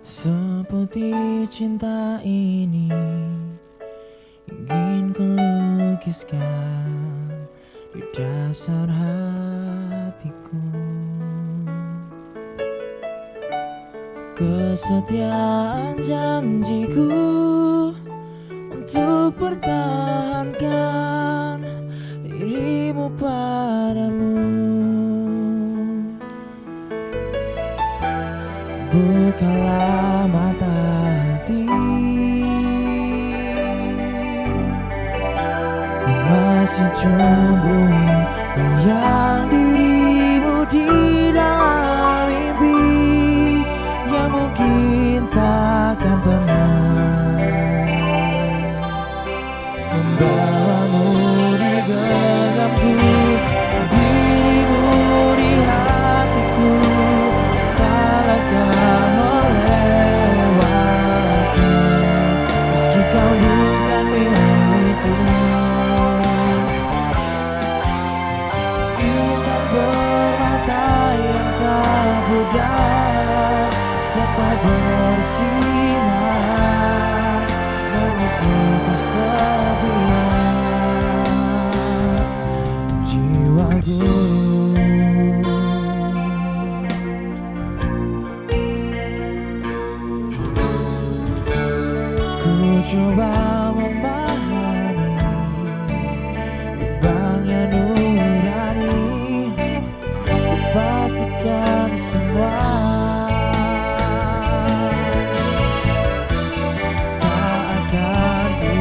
Seperti cinta ini ingin ku lukiskan di dasar hatiku. Kesetiaan janjiku untuk pertahankan dirimu padamu. Bukalah mata hati, ku masih cumbuhi bayang dirimu di dalam mimpi yang mungkin takkan pernah membawamu di genggamku, dirimu di hatiku tak akan melewati meski kau bukan milikku. Ingat permata yang tak pudar tetap bersinar mengisi kesepian jiwaku. Ku coba memahami bimbangnya nurani untuk pastikan semua tak akan ku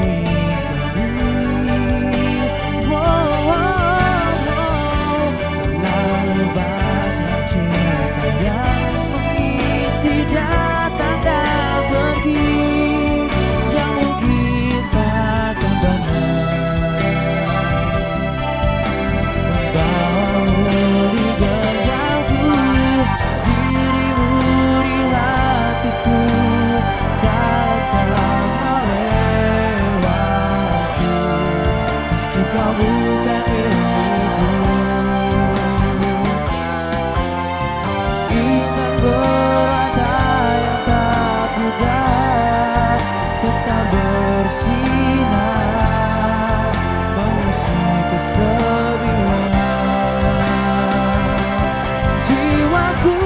ingkari. Terlalu banyak cinta yang mengisi datang dan pergi yang mungkin takkan pernah membawamu di genggamku, dirimu di hatiku tak akan melewati meski kau bukan milikku. Ingat permata yang tak pudar tetap bersinar mengisi kesepian jiwaku.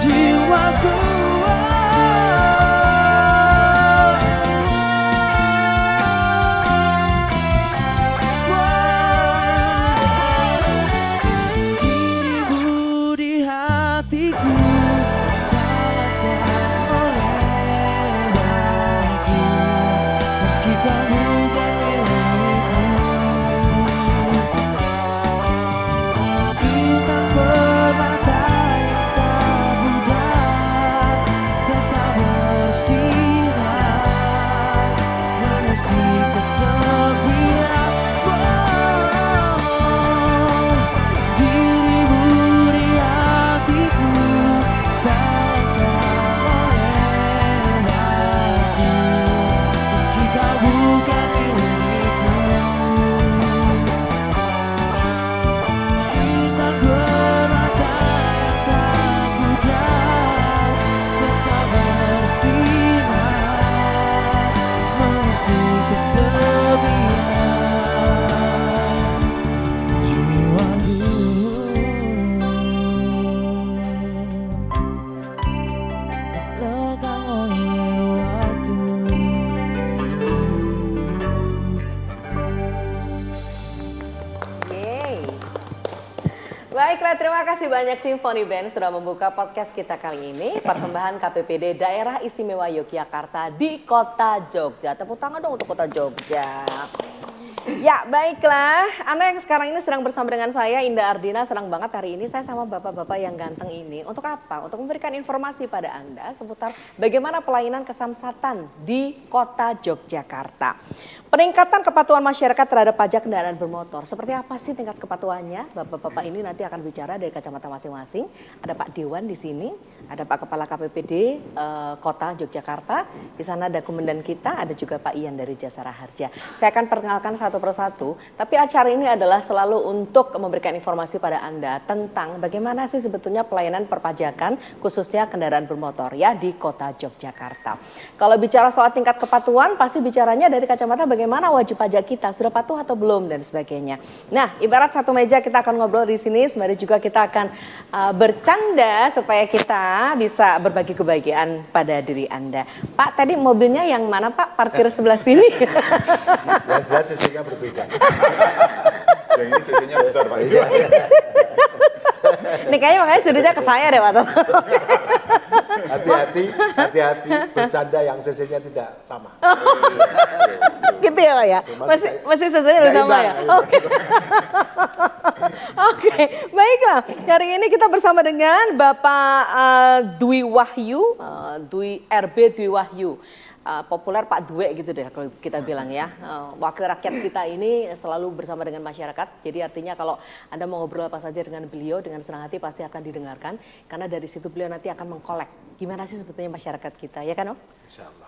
Jiwaku. Dirimu di hatiku tak akan melewati meski kau bukan milikku. Ingat permata yang tak pudar tetap bersinar mengisi kesepian. Dirimu di hatiku tak akan melewati meski kau bukan milikku. Ingat permata yang tak pudar tetap bersinar mengisi kesepian jiwaku. Lekang oleh waktu. Yeay. Baiklah, terima kasih banyak Symphony Band sudah membuka podcast kita kali ini. Persembahan KPPD Daerah Istimewa Yogyakarta di Kota Jogja. Tepuk tangan dong untuk Kota Jogja. Ya baiklah, Anda yang sekarang ini sedang bersama dengan saya Indah Ardina. Senang banget hari ini saya sama bapak-bapak yang ganteng ini. Untuk apa? Untuk memberikan informasi pada Anda seputar bagaimana pelayanan kesamsatan di Kota Yogyakarta. Peningkatan kepatuhan masyarakat terhadap pajak kendaraan bermotor. Seperti apa sih tingkat kepatuhannya? Bapak-bapak ini nanti akan bicara dari kacamata masing-masing. Ada Pak Dewan di sini, ada Pak Kepala KPPD Kota Yogyakarta. Di sana ada komandan kita, ada juga Pak Ian dari Jasara Harja. Saya akan perkenalkan satu persatu, tapi acara ini adalah selalu untuk memberikan informasi pada Anda tentang bagaimana sih sebetulnya pelayanan perpajakan khususnya kendaraan bermotor ya di Kota Yogyakarta. Kalau bicara soal tingkat kepatuhan, pasti bicaranya dari kacamata bagaimana wajib pajak kita, sudah patuh atau belum dan sebagainya. Nah, ibarat satu meja kita akan ngobrol di sini, sembari juga kita akan bercanda supaya kita bisa berbagi kebahagiaan pada diri Anda. Pak, tadi mobilnya yang mana Pak? Parkir sebelah sini. Yang jelas CC-nya berbeda. Yang ini CC-nya besar Pak. Ini kayaknya makanya sudutnya ke saya deh Pak Toto. Hati-hati bercanda yang CC-nya tidak sama. Gitu ya Pak ya? Masih CC-nya udah sama ya? Oke. Oke, baiklah. Hari ini kita bersama dengan Bapak Dwi Wahyu, RB Dwi Wahyu. Populer Pak Dwe gitu deh kalau kita bilang ya. Wakil rakyat kita ini selalu bersama dengan masyarakat. Jadi artinya kalau Anda mau ngobrol apa saja dengan beliau dengan senang hati pasti akan didengarkan. Karena dari situ beliau nanti akan mengkolek gimana sih sebetulnya masyarakat kita, ya kan Om? Insya Allah.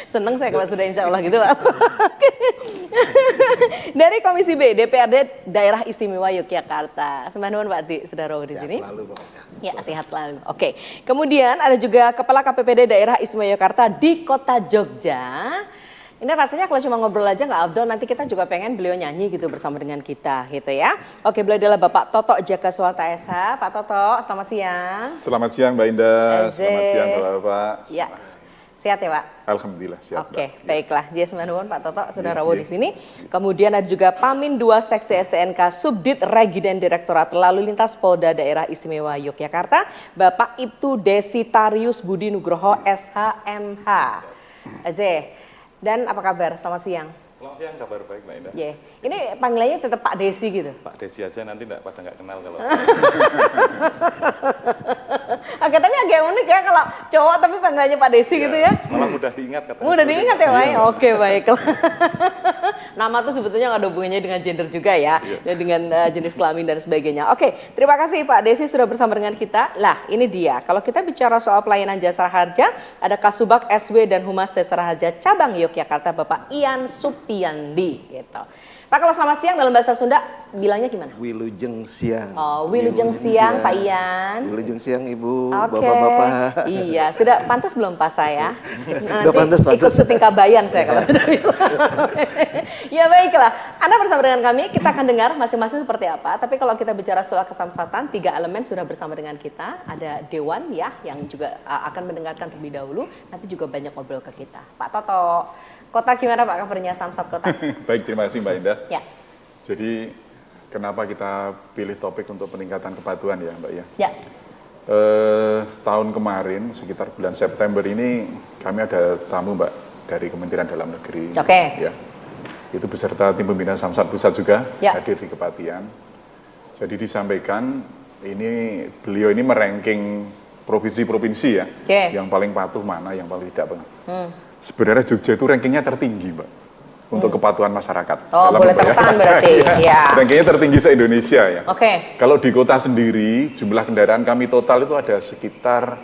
Seneng saya kalau sudah insya Allah gitu Pak. Dari Komisi B DPRD Daerah Istimewa Yogyakarta. Sembah nuwun Pak Di, sudah roh di sini. Sehat selalu pokoknya. Ya, sehat selalu. Oke. Kemudian ada juga Kepala KPPD Daerah Istimewa Yogyakarta di Kota Jogja. Ini rasanya kalau cuma ngobrol aja nggak afdol, nanti kita juga pengen beliau nyanyi gitu bersama dengan kita gitu ya. Oke, beliau adalah Bapak Toto Jagaswalta SH. Pak Toto, selamat siang. Selamat siang Mbak Indah, selamat siang Bapak-Bapak. Ya, sehat ya Pak? Alhamdulillah sihat. Oke, baiklah. Jes Manuwun Pak Toto sudah rawuh di sini. Kemudian ada juga Pamin 2 Seksi STNK Subdit Regiden Direktorat Lalu Lintas Polda Daerah Istimewa Yogyakarta, Bapak Ibtu Desitarius Budi Nugroho SHMH. Aze. Dan apa kabar? Selamat siang. Selamat siang, kabar baik Mbak Indah. Yeah. Ini panggilannya tetap Pak Desi gitu? Pak Desi aja nanti pada nggak kenal kalau. Oke, tapi agak unik ya kalau cowok tapi panggilannya Pak Desi gitu ya. Malah mudah diingat katanya. Mudah diingat ya Pak? Oke, baiklah. Nama tuh sebetulnya nggak ada hubungannya dengan gender juga ya. Dan dengan jenis kelamin dan sebagainya. Oke, terima kasih Pak Desi sudah bersama dengan kita. Lah, ini dia. Kalau kita bicara soal pelayanan Jasara Harja, ada Kasubag SW dan Humas Jasara Harja Cabang Yogyakarta Bapak Ian Supiandi gitu. Pak, kalau selamat siang dalam bahasa Sunda bilangnya gimana? Wilujeng siang. Oh, Wilujeng siang Pak Ian. Wilujeng siang Ibu, Oke. Bapak-bapak. Iya, sudah pantas belum Pak saya? Nanti Udah pantas. ikut syuting Kabayan saya kalau sudah bilang. Ya baiklah, Anda bersama dengan kami, kita akan dengar masing-masing seperti apa. Tapi kalau kita bicara soal kesamsatan, 3 elemen sudah bersama dengan kita. Ada Dewan ya, yang juga akan mendengarkan terlebih dahulu. Nanti juga banyak ngobrol ke kita. Pak Toto, Kota gimana Pak kabarnya Samsat Kota? Baik, terima kasih Mbak Indah. Ya. Jadi kenapa kita pilih topik untuk peningkatan kepatuhan ya Mbak ya? Ya. Tahun kemarin sekitar bulan September ini kami ada tamu Mbak dari Kementerian Dalam Negeri. Oke. Ya. Itu beserta tim pembina Samsat Pusat juga Ya. hadir di Kepatian. Jadi disampaikan ini beliau ini meranking provinsi-provinsi ya, Oke. yang paling patuh mana, yang paling tidak. Sebenarnya Jogja itu rankingnya tertinggi Mbak untuk kepatuhan masyarakat. Oh, dalam boleh membayar tepuk tangan pajak. berarti. Ya. Rankingnya tertinggi se-Indonesia ya. Oke. Kalau di kota sendiri jumlah kendaraan kami total itu ada sekitar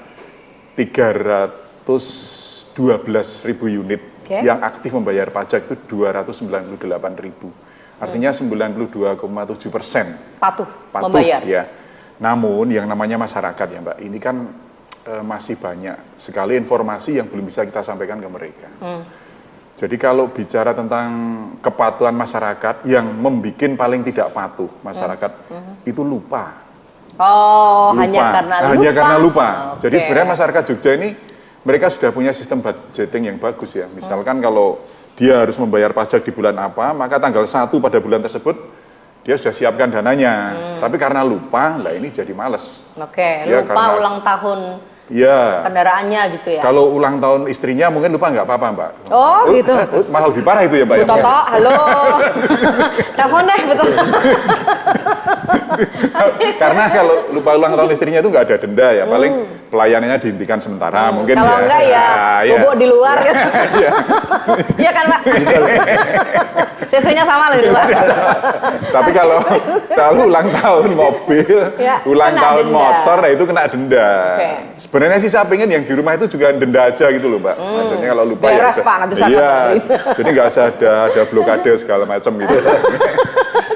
312.000 unit. Oke. Yang aktif membayar pajak itu 298.000. Artinya 92,7% Patuh patuh membayar. ya. Namun yang namanya masyarakat ya Mbak, ini kan masih banyak sekali informasi yang belum bisa kita sampaikan ke mereka. Jadi kalau bicara tentang kepatuhan masyarakat yang membuat paling tidak patuh masyarakat itu lupa. Oh, hanya karena lupa. Jadi sebenarnya masyarakat Jogja ini mereka sudah punya sistem budgeting yang bagus ya. Misalkan kalau dia harus membayar pajak di bulan apa, maka tanggal 1 pada bulan tersebut dia sudah siapkan dananya. Tapi karena lupa, lah ini jadi males. Oke, Ya, lupa karena- ulang tahun Iya. kendaraannya gitu ya. Kalau ulang tahun istrinya mungkin lupa nggak apa-apa Mbak. Oh gitu. Malah lebih parah itu ya Mbak. Bu ya? Toto, halo. Telepon deh, betul. Karena kalau lupa ulang tahun istrinya itu nggak ada denda ya, paling pelayanannya dihentikan sementara mungkin Kalau ya. enggak ya, Iya. bubuk di luar kan. Iya kan Pak? CC-nya sama loh di luar. Tapi kalau ulang tahun mobil, Ya, ulang kena tahun denda. motor, nah itu kena denda. Oke. Sebenarnya sih saya pengen yang di rumah itu juga denda aja gitu loh Mbak. Maksudnya kalau lupa Beres, ya. Pak, nanti saya Iya, kabarin. jadi nggak usah ada blokade segala macam gitu.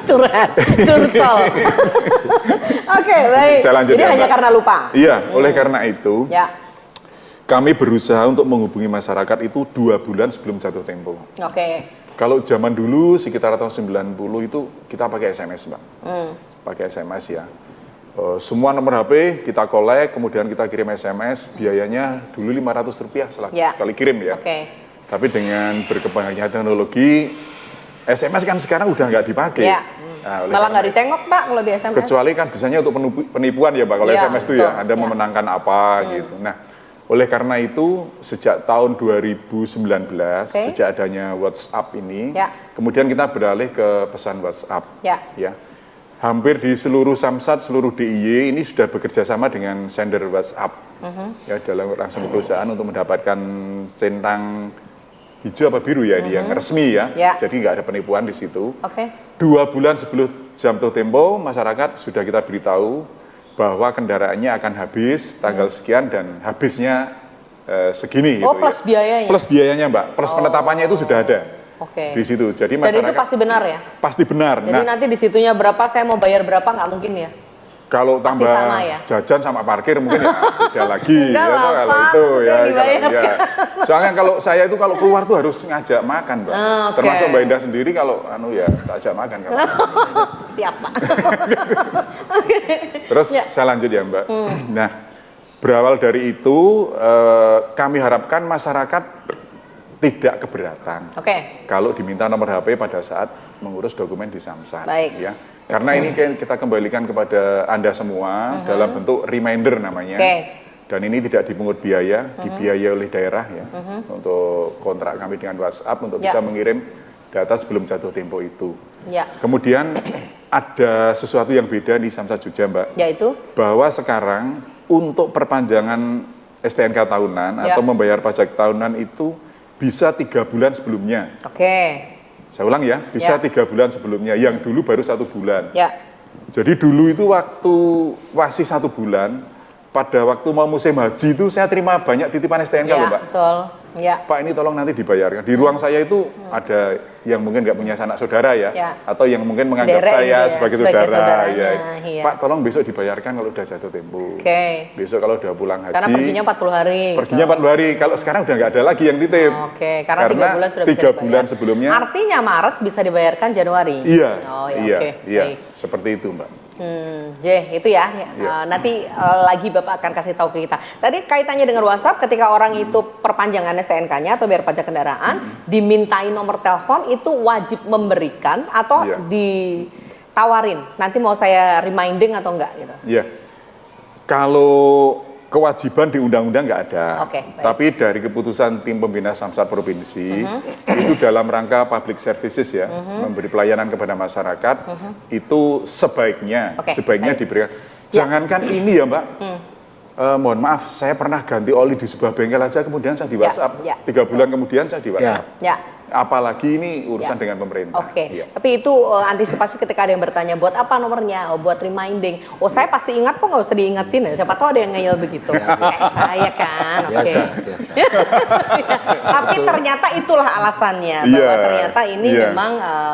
Curhat, curcol. Oke, baik. Saya lanjut Jadi ya, hanya Mbak. karena lupa. Iya, oleh karena itu Ya, kami berusaha untuk menghubungi masyarakat itu 2 bulan sebelum jatuh tempo. oke. Kalau zaman dulu sekitar tahun 90 itu kita pakai SMS Mbak. Pakai SMS ya. Semua nomor HP kita kolek, kemudian kita kirim SMS, biayanya dulu Rp500 Ya. sekali kirim ya. Oke. Tapi dengan berkembangnya teknologi, SMS kan sekarang udah nggak dipakai. Ya. Nah, oleh Malah karena nggak ditengok Pak kalau di SMS. kecuali kan biasanya untuk penipuan ya Pak, kalau Iya, SMS itu betul. ya, Anda Iya. memenangkan apa gitu. Nah, oleh karena itu sejak tahun 2019, Oke. sejak adanya WhatsApp ini, Ya. kemudian kita beralih ke pesan WhatsApp. Ya. Hampir di seluruh Samsat, seluruh DIY ini sudah bekerja sama dengan sender WhatsApp. Ya, dalam langsung perusahaan untuk mendapatkan centang hijau apa biru ya, ini yang resmi ya. Ya. Jadi nggak ada penipuan di situ. Oke. 2 bulan sebelum jatuh tempo, masyarakat sudah kita beritahu bahwa kendaraannya akan habis tanggal sekian dan habisnya segini. Oh, gitu plus ya. biayanya? Plus biayanya Mbak, plus penetapannya itu sudah ada Oke. di situ. Jadi Dan itu masyarakat pasti benar ya? pasti benar. Jadi nanti di situnya berapa, saya mau bayar berapa, nggak mungkin ya? Kalau Pasti tambah sama ya? jajan sama parkir mungkin ya beda lagi. Enggak ya, lah, toh, kalau Pak, itu maksudnya ya. dibayar. Ya. Soalnya kalau saya itu kalau keluar tuh harus ngajak makan, Mbak. Oke. Termasuk Mbak Indah sendiri kalau ya tak ajak makan. Kalau Siap Pak. Terus Ya. saya lanjut ya Mbak. Nah, berawal dari itu kami harapkan masyarakat tidak keberatan Oke. kalau diminta nomor HP pada saat mengurus dokumen di Samsat. Baik. Ya. Karena ini kan kita kembalikan kepada Anda semua dalam bentuk reminder namanya. Oke. Dan ini tidak dipungut biaya, dibiayai oleh daerah ya untuk kontrak kami dengan WhatsApp untuk Ya. bisa mengirim data sebelum jatuh tempo itu. Ya. Kemudian ada sesuatu yang beda di Samsat Jogja Mbak, Yaitu? bahwa sekarang untuk perpanjangan STNK tahunan Ya. atau membayar pajak tahunan itu bisa 3 bulan sebelumnya. Oke. Saya ulang ya, bisa Ya. 3 bulan sebelumnya, yang dulu baru 1 bulan. Ya. Jadi dulu itu waktu masih 1 bulan, pada waktu mau musim haji itu saya terima banyak titipan STNK loh Ya, Mbak. betul. Ya. Pak ini tolong nanti dibayarkan. Di ruang saya itu ada yang mungkin nggak punya sanak saudara ya, Ya. atau yang mungkin menganggap Derek saya gitu ya, sebagai sebagai saudara. saudaranya, Ya. iya. Pak tolong besok dibayarkan kalau udah jatuh tempo. Oke. Besok kalau udah pulang haji. Karena perginya 40 hari. Perginya gitu. 40 hari. Kalau sekarang udah nggak ada lagi yang titip. Oke, karena 3 bulan sudah bisa 3 dibayar. bulan sebelumnya. Artinya Maret bisa dibayarkan Januari. Iya. Oh ya, iya, oke. iya. Baik. Seperti itu Mbak. Itu ya. Iya. Nanti lagi Bapak akan kasih tahu ke kita. Tadi kaitannya dengan WhatsApp, ketika orang itu perpanjangan STNK-nya atau bayar pajak kendaraan, dimintai nomor telepon itu wajib memberikan atau Iya. ditawarin. Nanti mau saya reminding atau enggak gitu. Iya. Kalau kewajiban di undang-undang nggak ada. Oke, baik. Tapi dari keputusan tim pembina Samsat Provinsi, itu dalam rangka public services ya, memberi pelayanan kepada masyarakat, itu sebaiknya, Oke, sebaiknya baik. diberikan. Jangankan ini ya Mbak, mohon maaf, saya pernah ganti oli di sebuah bengkel aja, kemudian saya di WhatsApp. ya. 3 bulan kemudian saya di WhatsApp. Ya. Apalagi ini urusan Ya. dengan pemerintah. Oke, Iya. tapi itu antisipasi ketika ada yang bertanya, buat apa nomornya? Oh, buat reminding. Oh, saya pasti ingat kok, nggak usah diingetin ya. Siapa tahu ada yang ngeyel begitu. Kayak saya kan, oke. Biasa, biasa. Tapi ternyata itulah alasannya, bahwa Iya, ternyata ini iya. memang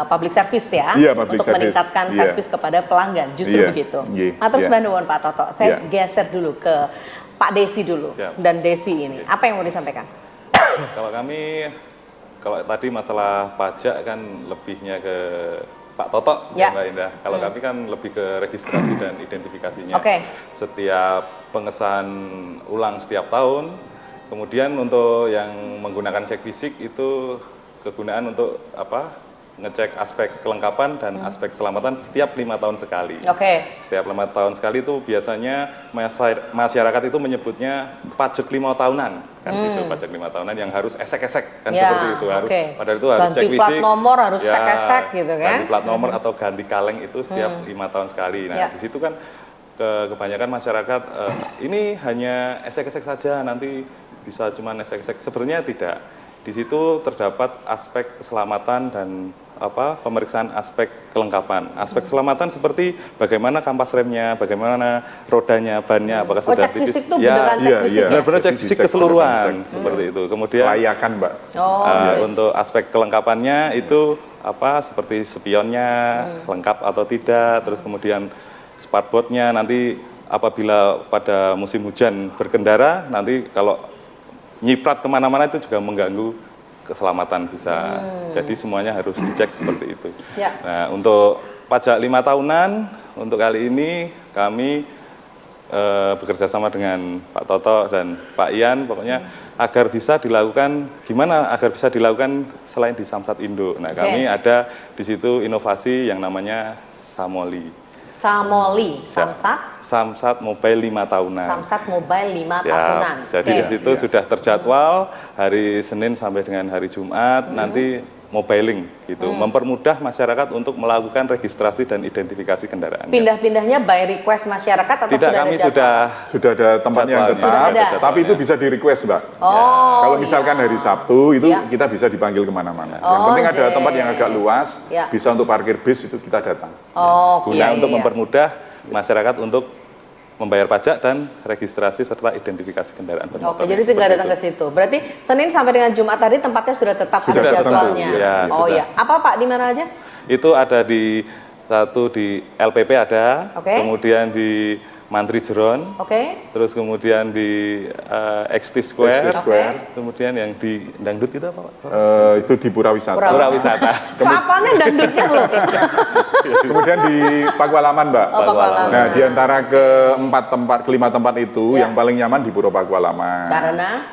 public service ya, Iya, public untuk service. meningkatkan Iya. servis kepada pelanggan, justru Iya, begitu. iya, Nah, terus iya. Nuwun Pak Toto, saya Iya. geser dulu ke Pak Desi dulu, Siap. dan Desi ini. Apa yang mau disampaikan? Kalau kami, kalau tadi masalah pajak kan lebihnya ke Pak Toto, Ya. Mbak Indah. Kalau kami kan lebih ke registrasi dan identifikasinya. Oke. Setiap pengesahan ulang setiap tahun, kemudian untuk yang menggunakan cek fisik itu kegunaan untuk apa? ngecek aspek kelengkapan dan aspek keselamatan setiap 5 tahun sekali. Oke. Setiap 5 tahun sekali itu biasanya masyarakat itu menyebutnya pajak 5 tahunan, kan gitu, pajak 5 tahunan yang harus esek-esek kan Ya, seperti itu harus. oke. Padahal itu harus Ganti cek plat fisik. nomor, harus esek-esek gitu kan. Ganti plat nomor atau ganti kaleng itu setiap 5 tahun sekali. Nah Ya. di situ kan kebanyakan masyarakat ini hanya esek-esek saja, nanti bisa cuma esek-esek. Sebenarnya tidak. Di situ terdapat aspek keselamatan dan pemeriksaan aspek kelengkapan. Aspek keselamatan seperti bagaimana kampas remnya, bagaimana rodanya, bannya, apakah sudah cek fisik tipis. tuh beneran cek fisik ya? Benar-benar cek Jadi fisik dicek keseluruhan beneran, seperti itu. Kemudian Layakan, Mbak. untuk aspek kelengkapannya itu seperti spionnya lengkap atau tidak, terus kemudian sparkboardnya nanti apabila pada musim hujan berkendara nanti kalau nyiprat kemana-mana itu juga mengganggu keselamatan bisa. Jadi semuanya harus dicek seperti itu. Ya. Nah untuk pajak 5 tahunan untuk kali ini kami bekerja sama dengan Pak Toto dan Pak Ian, pokoknya agar bisa dilakukan, gimana agar bisa dilakukan selain di Samsat Indo. Nah kami ada di situ inovasi yang namanya Samoli. Samoli, Samsat, Samsat Mobile 5 tahunan. Samsat Mobile 5 Siap. tahunan. Jadi Oke. di situ sudah terjadwal hari Senin sampai dengan hari Jumat nanti mobiling gitu, mempermudah masyarakat untuk melakukan registrasi dan identifikasi kendaraan. Pindah-pindahnya by request masyarakat atau Tidak, sudah kami ada jadwal? Sudah ada tempatnya yang Jadwalnya. Sudah tetap, ada. tapi itu bisa di request, Mbak. Oh, Kalau misalkan hari Sabtu itu Ya. kita bisa dipanggil kemana-mana. Yang Oh, penting ada oke. tempat yang agak luas, Ya. bisa untuk parkir bis itu kita datang. Oh, Guna iya, untuk iya. mempermudah masyarakat untuk membayar pajak dan registrasi serta identifikasi kendaraan bermotor. Oke, jadi tinggal Seperti datang itu. ke situ. Berarti Senin sampai dengan Jumat tadi tempatnya sudah tetap Sudah ada tertentu, jadwalnya. ya, Oh sudah. iya. Apa Pak, di mana aja? Itu ada di LPP ada, Oke. kemudian di Mantri Jeron, Oke. terus kemudian di XT Square, XT Square. kemudian yang di Dangdut itu apa Pak? Itu di Pura Wisata. Pura Wisata. Apanya dangdutnya loh. Kemudian di Pakualaman, Mbak. Oh, Pakualaman. Nah, di antara kelima tempat itu Ya. yang paling nyaman di Pura Pakualaman.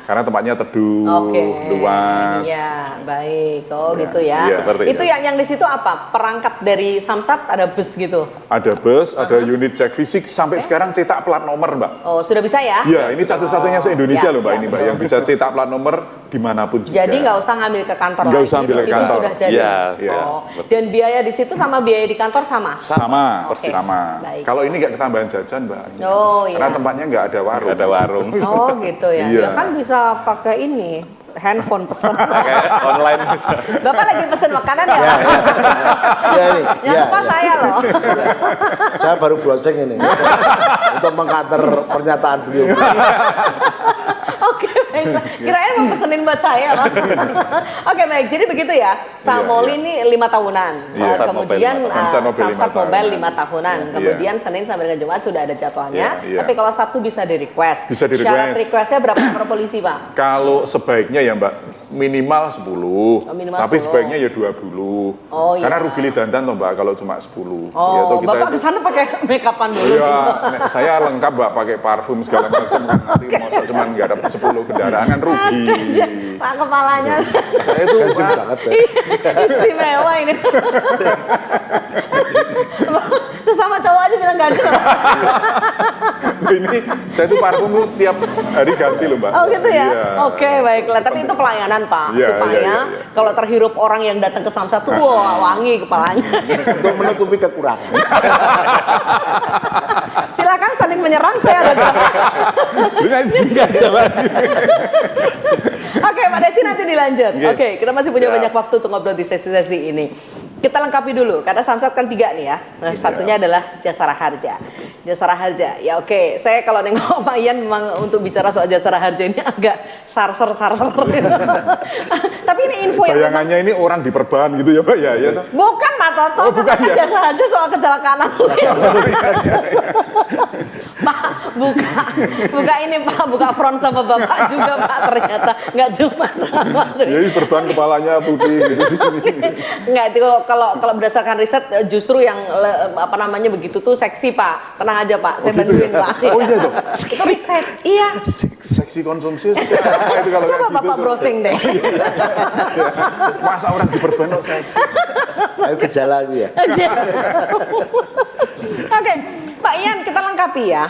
Karena tempatnya teduh, Oke. luas. Iya, baik. Oh, gitu ya. Iya. Seperti Itu itu. yang di situ apa? Perangkat dari Samsat ada bus gitu. Ada bus, ada unit cek fisik, sampai sekarang cetak plat nomor, Mbak. Oh, sudah bisa ya? Iya, ini satu-satunya se-Indonesia ya, loh, Mbak, ya, ini, Mbak, betul. yang bisa cetak plat nomor dimanapun juga. Jadi nggak usah ngambil ke kantor Nggak lagi. usah ambil Di ke situ kantor. sudah jadi. Iya, iya. Oh. Dan biaya di situ sama biaya di kantor sama? Sama, Oke. sama. Baik. Kalau ini nggak ketambahan jajan, Mbak. Oh, iya. Karena tempatnya nggak ada warung. Ada warung. Oh, gitu ya. Iya. Ya kan bisa pakai ini, handphone pesen. Kayak online bisa. Bapak lagi pesen makanan ya? Iya nih. Yang Iya, lupa iya. saya loh. Saya baru browsing ini untuk mengcounter pernyataan beliau. Oke, baik. Kirain mau pesenin buat saya loh. Oke, baik. Jadi begitu ya. Samoli ini 5 tahunan. Samsat Kemudian Mobile, Samsat Mobile Samsat 5 Mobile tahunan. 5 tahunan. Iya. Kemudian Senin sampai dengan Jumat sudah ada jadwalnya. Iya, iya. Tapi kalau Sabtu bisa di request. Bisa di Syarat request. requestnya berapa per polisi, Pak? Kalau sebaiknya ya, Mbak, minimal 10. Oh, minimal Tapi 10. sebaiknya ya 20. Oh, iya. Karena rugi lidantan loh, Mbak, kalau cuma 10. Ya, Oh, toh kita Bapak itu- kesana pakai make upan dulu. Iya, saya lengkap, Mbak, pakai parfum segala macam kan. Nanti masa cuma nggak dapat 10 kendaraan kan rugi. Pak kepalanya Saya itu Banget ya. istimewa ini. Sesama cowok aja bilang ganjil. ini saya tuh parfum tuh tiap hari ganti loh, Mbak. Oh gitu ya? Iya. Oke, baiklah. Tapi itu pelayanan, Pak. Iya, Supaya iya, iya. kalau terhirup orang yang datang ke Samsat tuh, wah wangi kepalanya. Untuk menutupi kekurangan. Silakan saling menyerang, saya ada. Gini aja, Mbak. Oke, Pak Desi nanti dilanjut. Oke. Oke, kita masih punya Siap. banyak waktu untuk ngobrol di sesi-sesi ini. Kita lengkapi dulu, karena Samsat kan 3 nih ya. Nah, satunya adalah Jasara Harja. Jasara Harja, ya oke. Saya kalau nengok Pak Ian memang untuk bicara soal Jasara Harja ini agak sarser gitu. Tapi ini info yang Bayangannya ini orang diperban gitu ya, Mbak, ya? Ya, toh? bukan Pak Toto, Oh, bukan kan ya? Jasara Harja soal kecelakaan lalu. Pak, buka ini Pak, buka front sama Bapak juga Pak, ternyata nggak cuma sama. Jadi perban kepalanya putih gitu. Enggak, itu kalau berdasarkan riset justru yang apa namanya begitu tuh seksi Pak. Tenang aja Pak, saya gitu bantuin ya? Pak. Oh, iya, toh? Itu riset, iya. Seksi konsumsi seperti apa itu kalau Coba kayak gitu? Bapak tuh? browsing deh. Masa orang diperban kok seksi? Ayo gejala itu ya. Oke, Pak Ian, kita lengkapi ya.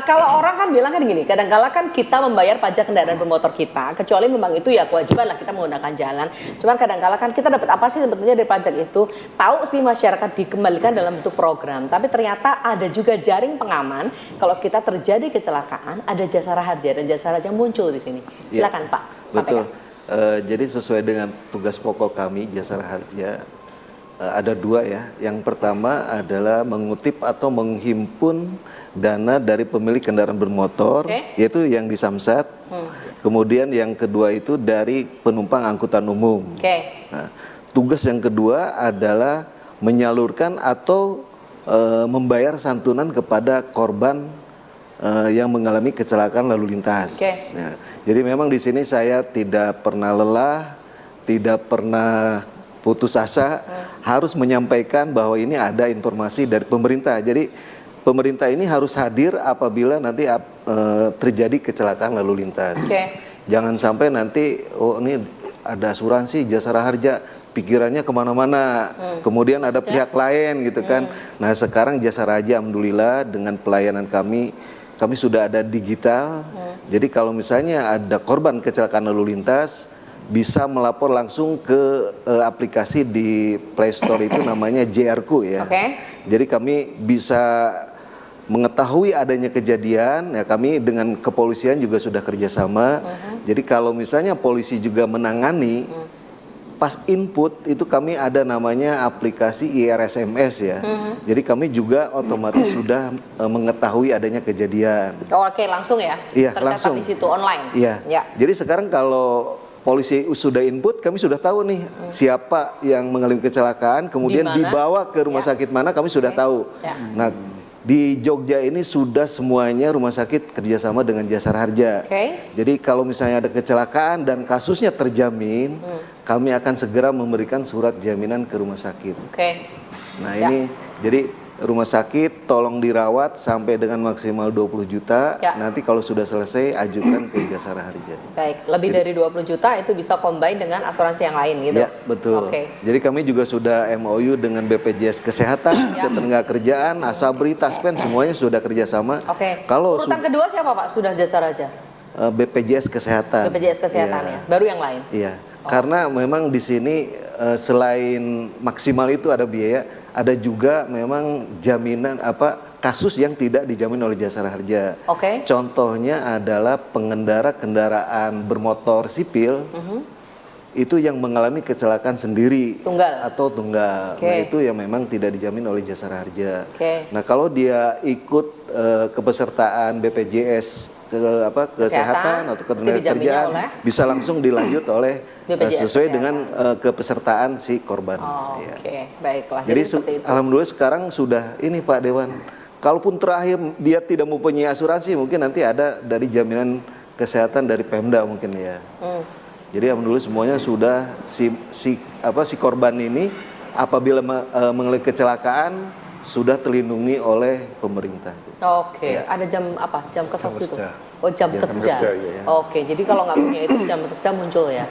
Kalau orang kan bilang kan gini, kadang-kala kan kita membayar pajak kendaraan bermotor kita, kecuali memang itu ya kewajiban lah kita menggunakan jalan. Cuman kadang-kala kan kita dapat apa sih sebetulnya dari pajak itu? Tahu sih masyarakat dikembalikan dalam bentuk program, tapi ternyata ada juga jaring pengaman. Kalau kita terjadi kecelakaan, ada jasara harja dan jasara harja muncul di sini. Silakan Pak. Betul. Sampaikan. Jadi sesuai dengan tugas pokok kami jasara harja ada dua ya. Yang pertama adalah mengutip atau menghimpun dana dari pemilik kendaraan bermotor, yaitu yang di Samsat. Kemudian yang kedua itu dari penumpang angkutan umum. Nah, tugas yang kedua adalah menyalurkan atau membayar santunan kepada korban yang mengalami kecelakaan lalu lintas. Nah, jadi memang di sini saya tidak pernah lelah, tidak pernah putus asa, harus menyampaikan bahwa ini ada informasi dari pemerintah. Jadi pemerintah ini harus hadir apabila nanti terjadi kecelakaan lalu lintas. Jangan sampai nanti, oh ini ada asuransi jasara harja, pikirannya kemana-mana. Kemudian ada pihak lain gitu kan. Nah sekarang jasara harja alhamdulillah dengan pelayanan kami sudah ada digital. Jadi kalau misalnya ada korban kecelakaan lalu lintas, bisa melapor langsung ke aplikasi di Play Store itu namanya JRku ya. Jadi kami bisa mengetahui adanya kejadian, ya kami dengan kepolisian juga sudah kerjasama. Jadi kalau misalnya polisi juga menangani, pas input itu kami ada namanya aplikasi IRSMS ya. Jadi kami juga otomatis sudah mengetahui adanya kejadian. Oke, langsung ya? Iya, langsung. Di situ online? Iya. Jadi sekarang kalau polisi sudah input, kami sudah tahu nih siapa yang mengalami kecelakaan, kemudian dibawa ke rumah sakit mana, kami sudah tahu. Nah, di Jogja ini sudah semuanya rumah sakit kerjasama dengan jasara harja. Jadi kalau misalnya ada kecelakaan dan kasusnya terjamin, kami akan segera memberikan surat jaminan ke rumah sakit. Nah ini, jadi rumah sakit tolong dirawat sampai dengan maksimal 20 juta. Nanti kalau sudah selesai ajukan ke jasara harja. Baik, lebih dari 20 juta itu bisa combine dengan asuransi yang lain gitu. Ya, betul. Jadi kami juga sudah MOU dengan BPJS Kesehatan, Ketenagakerjaan, Asabri, Taspen semuanya sudah kerjasama. Kalau urutan kedua siapa Pak? Sudah jasara harja? BPJS Kesehatan. BPJS Kesehatan ya. Baru yang lain? Iya. Karena memang di sini selain maksimal itu ada biaya, ada juga memang jaminan kasus yang tidak dijamin oleh jasara harja. Contohnya adalah pengendara kendaraan bermotor sipil itu yang mengalami kecelakaan sendiri atau tunggal. Nah itu yang memang tidak dijamin oleh jasara harja. Nah kalau dia ikut kepesertaan BPJS kesehatan atau ketenagakerjaan bisa langsung dilanjut oleh sesuai dengan kepesertaan si korban. Baiklah. Jadi alhamdulillah sekarang sudah ini Pak Dewan. Kalaupun terakhir dia tidak mempunyai asuransi, mungkin nanti ada dari jaminan kesehatan dari Pemda mungkin ya. Jadi alhamdulillah semuanya sudah si korban ini apabila mengalami kecelakaan sudah terlindungi oleh pemerintah. Ada jam apa? Jam kesas itu? Oh, jam keseda. Jadi kalau nggak punya itu jam keseda muncul ya.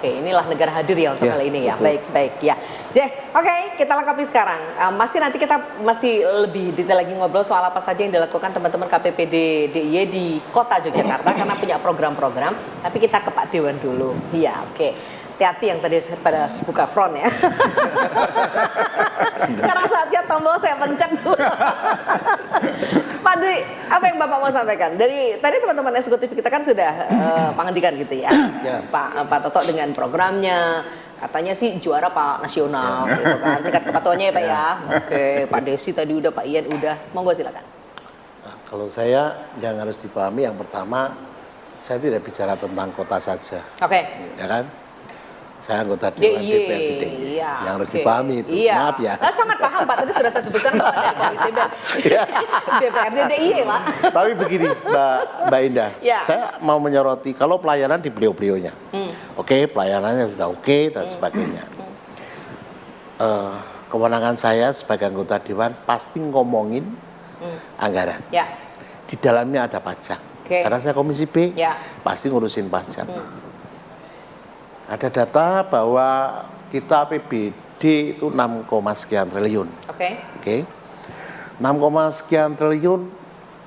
Inilah negara hadir ya untuk kali ini ya. Baik ya. Kita lengkapi sekarang. Nanti kita masih lebih detail lagi ngobrol soal apa saja yang dilakukan teman-teman KPPD DIY di Kota Yogyakarta karena punya program-program. Tapi kita ke Pak Dewan dulu. Hati-hati yang tadi pada buka front ya. Sekarang saatnya tombol saya pencet dulu. Pak Dwi, apa yang Bapak mau sampaikan? Dari tadi teman-teman eksekutif kita kan sudah menghentikan gitu ya. Pak Toto dengan programnya, katanya sih juara Pak Nasional gitu kan. Tingkat kepatuhannya ya Pak ya. Pak Desi tadi udah, Pak Ian udah. Monggo silakan. Nah, kalau saya yang harus dipahami yang pertama, saya tidak bicara tentang kota saja. Ya kan? Saya anggota Dewan DPRD DIY. Yang harus dipahami itu. Maaf ya. Sangat paham Pak, tadi sudah saya sebutkan Pak dari Komisi DPRD DIY Pak. Tapi begini Mbak Indah, saya mau menyoroti kalau pelayanan di beliau-beliaunya. Pelayanannya sudah dan sebagainya. Kewenangan saya sebagai anggota Dewan pasti ngomongin anggaran. Di dalamnya ada pajak. Karena saya Komisi B, pasti ngurusin pajak. Ada data bahwa kita APBD itu 6, sekian triliun. Oke. Oke. 6, sekian triliun,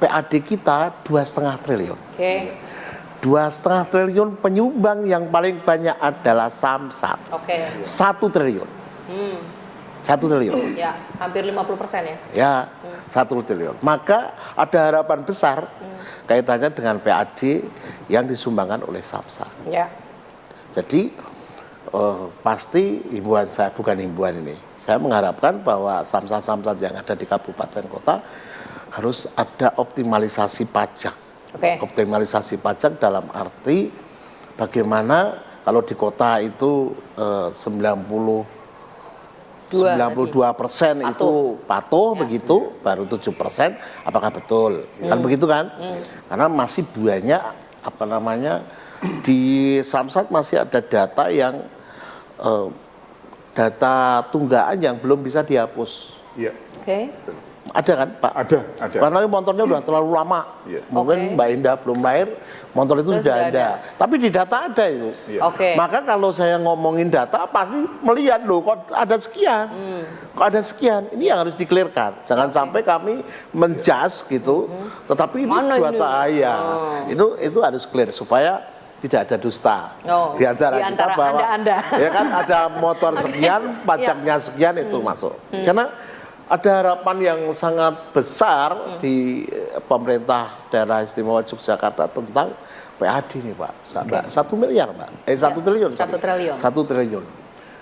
PAD kita 2,5 triliun. Oke. 2,5 triliun, penyumbang yang paling banyak adalah Samsat. Oke. 1 triliun. 1 triliun. Ya, hampir 50% ya. Ya, 1 triliun. Maka ada harapan besar kaitannya dengan PAD yang disumbangkan oleh Samsat. Ya. Jadi pasti himbauan saya, bukan himbauan ini, saya mengharapkan bahwa samsat-samsat yang ada di kabupaten kota harus ada optimalisasi pajak. Optimalisasi pajak dalam arti bagaimana kalau di kota itu 92% itu patuh begitu, baru 7%, apakah betul? Kan begitu kan? Karena masih banyak di Samsat masih ada data yang data tunggaan yang belum bisa dihapus. Iya. Oke. Ada kan Pak? Ada. Karena motornya udah terlalu lama. Mungkin Mbak Indah belum lahir, motor itu sudah ada. Tapi di data ada itu. Maka kalau saya ngomongin data pasti melihat loh kok ada sekian. Kok ada sekian. Ini yang harus dikelirkan. Jangan sampai kami menjas gitu. Tetapi ini data itu harus clear supaya tidak ada dusta di antara kita bahwa anda. Ya kan ada motor sekian, pajaknya sekian itu masuk. Karena ada harapan yang sangat besar di pemerintah daerah istimewa Yogyakarta tentang PAD nih Pak. 1 miliar Pak. 1 triliun. 1 triliun. 1 triliun.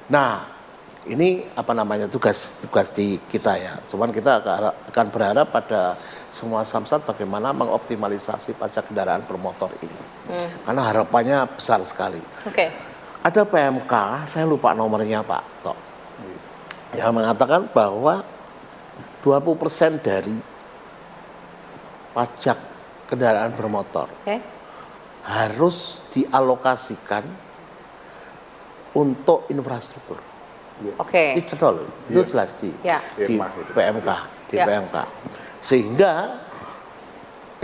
Nah, ini tugas di kita ya. Cuman kita akan berharap pada semua samsat bagaimana mengoptimalisasi pajak kendaraan bermotor ini. Karena harapannya besar sekali. Ada PMK, saya lupa nomornya Pak Tok, yang mengatakan bahwa 20% dari pajak kendaraan bermotor harus dialokasikan untuk infrastruktur. Itu loh, itu jelas di PMK, PMK. Sehingga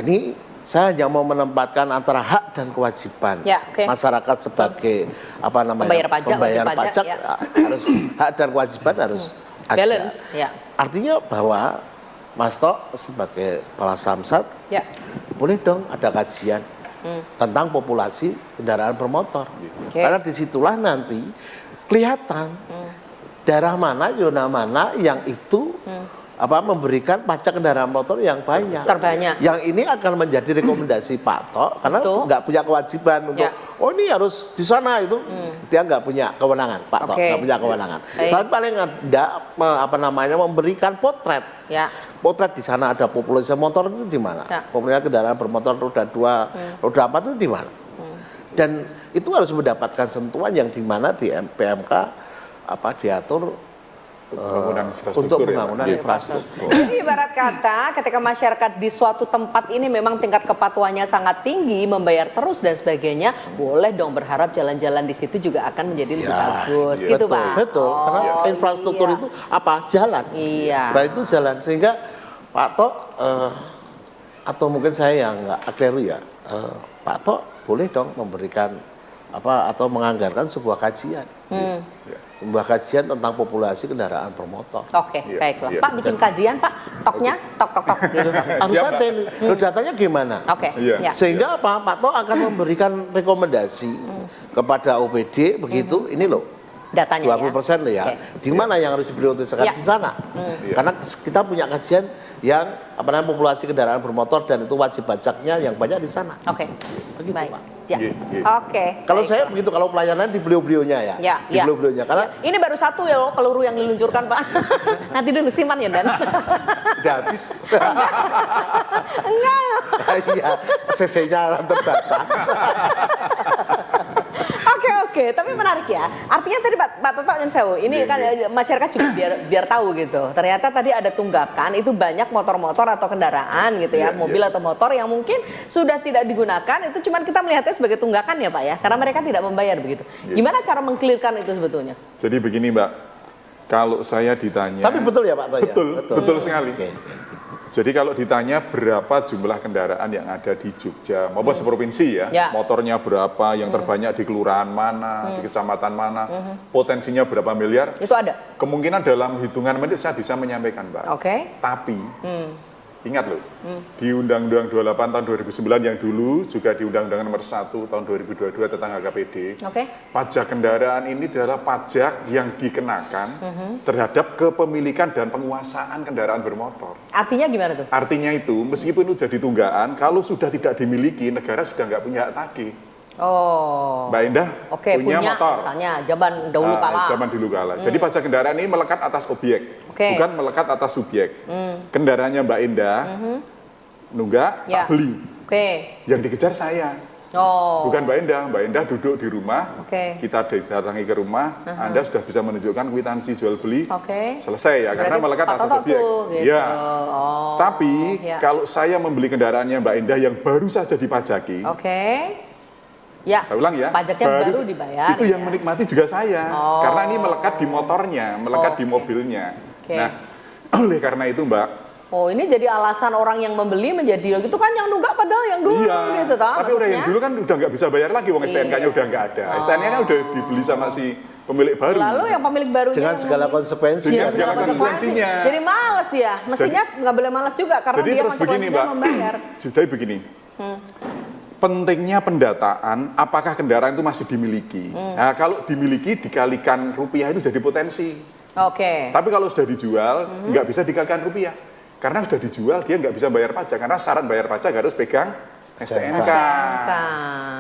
ini saya hanya mau menempatkan antara hak dan kewajiban masyarakat sebagai pembayar pajak harus hak dan kewajiban harus balance. Artinya bahwa Mas Tok sebagai kepala samsat boleh dong ada kajian tentang populasi kendaraan bermotor. Karena disitulah nanti kelihatan daerah mana, zona mana yang itu memberikan pajak kendaraan motor yang banyak. Terbanyak. Yang ini akan menjadi rekomendasi Pak Tok karena nggak punya kewajiban untuk ini harus di sana itu. Dia nggak punya kewenangan, Pak Tok nggak punya kewenangan. Tapi paling enggak memberikan potret. Potret di sana ada populasi motor itu di mana? Populasi kendaraan bermotor roda 2, roda 4 itu di mana? Dan itu harus mendapatkan sentuhan yang di mana di PMK diatur untuk pembangunan infrastruktur. Jadi ibarat kata ketika masyarakat di suatu tempat ini memang tingkat kepatuhannya sangat tinggi, membayar terus dan sebagainya, boleh dong berharap jalan-jalan di situ juga akan menjadi lebih bagus. Gitu Pak. Betul, karena infrastruktur itu jalan. Nah itu jalan, sehingga Pak Tok atau mungkin saya yang nggak keliru ya, Pak Tok boleh dong memberikan atau menganggarkan sebuah kajian. Sebuah kajian tentang populasi kendaraan bermotor. Baiklah. Pak bikin kajian Pak, toknya, tok. Gitu. Harus ada ini. Datanya gimana? Sehingga Pak Tok akan memberikan rekomendasi kepada OPD begitu, ini loh. Datanya 20% loh ya. Di mana yang harus diprioritaskan di sana? Karena kita punya kajian yang populasi kendaraan bermotor dan itu wajib pajaknya yang banyak di sana. Begitu Pak. Kalau saya begitu, kalau pelayanan di beliau-beliaunya di beliau-beliaunya karena ini baru satu ya loh peluru yang diluncurkan Pak. Nanti dulu simpan ya Dan. Udah habis. Enggak. Iya, CC-nya terbatas. Oke, tapi menarik ya. Artinya tadi Pak Toto yang sewu, ini kan masyarakat juga biar tahu gitu. Ternyata tadi ada tunggakan, itu banyak motor-motor atau kendaraan gitu ya, mobil atau motor yang mungkin sudah tidak digunakan, itu cuman kita melihatnya sebagai tunggakan ya Pak ya, karena mereka tidak membayar begitu. Gimana cara mengklirkan itu sebetulnya? Jadi begini Mbak, kalau saya ditanya. Tapi betul ya Pak Toto? Betul sekali. Jadi kalau ditanya berapa jumlah kendaraan yang ada di Jogja maupun seprovinsi ya, motornya berapa, yang terbanyak di kelurahan mana, di kecamatan mana, potensinya berapa miliar? Itu ada? Kemungkinan dalam hitungan menit saya bisa menyampaikan, Mbak. Tapi ingat loh, di Undang-Undang 28 tahun 2009 yang dulu, juga di Undang-Undang nomor 1 tahun 2022 tentang HKPD, pajak kendaraan ini adalah pajak yang dikenakan terhadap kepemilikan dan penguasaan kendaraan bermotor. Artinya gimana tuh? Artinya itu, meskipun itu jadi tunggaan, kalau sudah tidak dimiliki, negara sudah nggak punya hak tagih. Mbak Indah punya motor. Misalnya zaman dahulu kala. Zaman dulu kala. Jadi pajak kendaraan ini melekat atas objek, bukan melekat atas subjek. Kendaraannya Mbak Indah, nunggak, tak beli. Yang dikejar saya. Bukan Mbak Indah. Mbak Indah duduk di rumah, kita datangi ke rumah, Anda sudah bisa menunjukkan kwitansi jual beli, selesai ya, karena melekat atas subjek. Gitu. Ya. Tapi kalau saya membeli kendaraannya Mbak Indah yang baru saja dipajaki, saya ulang ya, pajaknya baru dibayar. Itu yang menikmati juga saya, karena ini melekat di motornya, melekat di mobilnya. Nah, oleh karena itu Mbak. Ini jadi alasan orang yang membeli menjadi gitu kan yang nunggak padahal yang dulu gitu toh. Tapi orang yang dulu kan udah nggak bisa bayar lagi, wong STNK-nya udah nggak ada. STNK-nya udah dibeli sama si pemilik baru. Lalu yang pemilik barunya dengan segala konsekuensinya. Dengan segala konsekuensinya. Jadi males ya, mestinya nggak boleh males juga karena dia konsekuensinya membayar. Jadi begini. Pentingnya pendataan, apakah kendaraan itu masih dimiliki. Nah, kalau dimiliki dikalikan rupiah itu jadi potensi. Tapi kalau sudah dijual, nggak bisa dikalikan rupiah. Karena sudah dijual, dia nggak bisa bayar pajak. Karena syarat bayar pajak harus pegang STNK.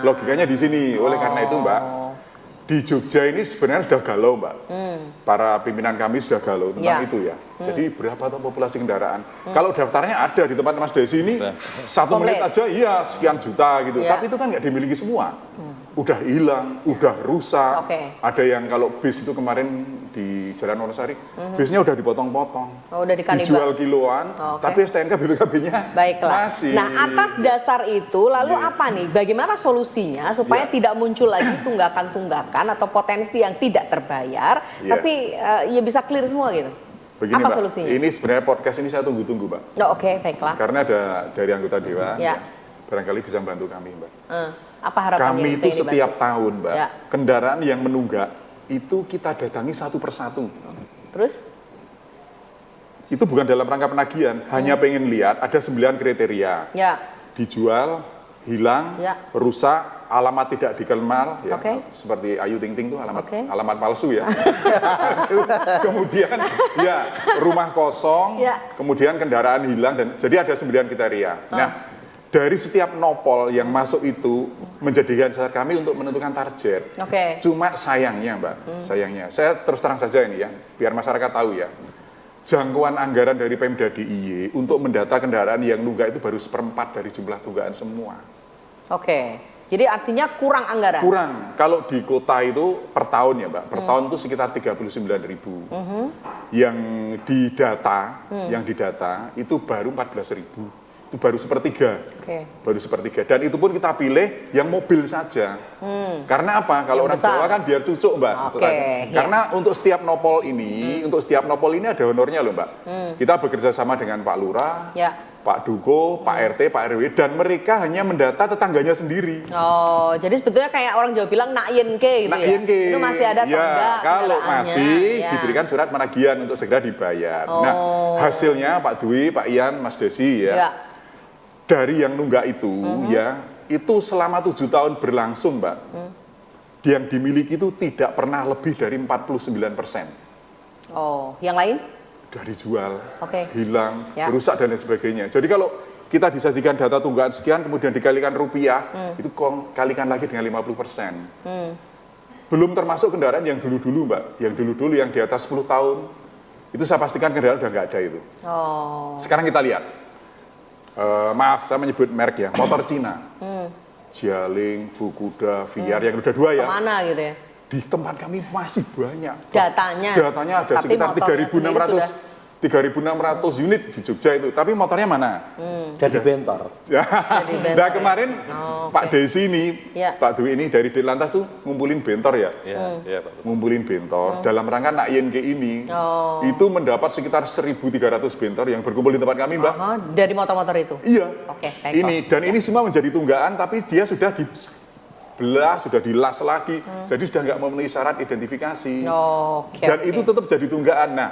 Logikanya di sini. Oleh karena itu Mbak, di Jogja ini sebenarnya sudah galau Mbak. Para pimpinan kami sudah galau tentang itu ya. Jadi berapa tuh populasi kendaraan? Kalau daftarnya ada di tempat Mas Desi ini, 1 menit aja iya sekian juta gitu. Tapi itu kan nggak dimiliki semua. Udah hilang, udah rusak. Ada yang kalau bis itu kemarin di Jalan Wonosari, bisnya udah dipotong-potong. Udah dijual kiloan, tapi STNK BPKB-nya masih. Nah, atas dasar itu lalu apa nih? Bagaimana solusinya supaya tidak muncul lagi tunggakan-tunggakan atau potensi yang tidak terbayar, tapi ya bisa clear semua gitu? Begini, apa Mbak, solusinya? ini sebenarnya podcast ini saya tunggu-tunggu, Mbak. Baiklah. Karena ada dari anggota Dewan, barangkali bisa membantu kami, Mbak. Apa harapannya? Kami itu setiap tahun, Mbak, kendaraan yang menunggak itu kita datangi satu persatu. Terus? Itu bukan dalam rangka penagihan, hanya pengen lihat ada 9 kriteria. Dijual, hilang, rusak, alamat tidak dikenal, ya, seperti Ayu Ting Ting itu alamat palsu ya. Kemudian ya rumah kosong, kemudian kendaraan hilang dan jadi ada 9 kriteria. Nah, dari setiap nopol yang masuk itu menjadikan dasar kami untuk menentukan target. Cuma sayangnya Mbak, sayangnya saya terus terang saja ini ya, biar masyarakat tahu ya. Jangkauan anggaran dari Pemda DIY untuk mendata kendaraan yang nunggak itu baru 1/4 dari jumlah tunggakan semua. Jadi artinya kurang anggaran? Kurang. Kalau di kota itu per tahun ya Mbak, per tahun itu sekitar 39.000. Yang didata itu baru 14.000. Itu baru sepertiga. Baru sepertiga. Dan itu pun kita pilih yang mobil saja. Karena apa? Kalau orang Jawa kan biar cucuk Mbak. Karena untuk setiap nopol ini, ada honornya loh Mbak. Kita bekerja sama dengan Pak Lurah, Pak Duko, Pak RT, Pak RW, dan mereka hanya mendata tetangganya sendiri. Jadi sebetulnya kayak orang Jawa bilang nakyenke gitu ya? Itu masih ada atau enggak? Kalau masih diberikan surat penagihan untuk segera dibayar. Nah, hasilnya Pak Dwi, Pak Ian, Mas Desi dari yang nunggak itu itu selama 7 tahun berlangsung Mbak, yang dimiliki itu tidak pernah lebih dari 49%. Yang lain? Sudah dijual, hilang, rusak dan lain sebagainya. Jadi kalau kita disajikan data tunggakan sekian, kemudian dikalikan rupiah, itu kalikan lagi dengan 50%. Belum termasuk kendaraan yang dulu-dulu Mbak, yang di atas 10 tahun, itu saya pastikan kendaraan udah nggak ada itu. Sekarang kita lihat, maaf saya menyebut merek ya, motor Cina. Jialing, Fukuda, VR yang udah 2 ya. Kemana gitu ya? Di tempat kami masih banyak. Datanya ada sekitar 3.600 3.600 unit di Jogja itu, tapi motornya mana? Jadi bentor. Nah kemarin Pak Desi ini, Pak Dwi ini dari Ditlantas tuh ngumpulin bentor ya, Pak. ngumpulin bentor dalam rangka Nak ING ini, itu mendapat sekitar 1.300 bentor yang berkumpul di tempat kami, Mbak. Dari motor-motor itu? Iya. Oke, ini dan ini semua menjadi tunggaan, tapi dia sudah dibelah, sudah dilas lagi, jadi sudah nggak memenuhi syarat identifikasi. Dan itu tetap jadi tunggaan. Nah,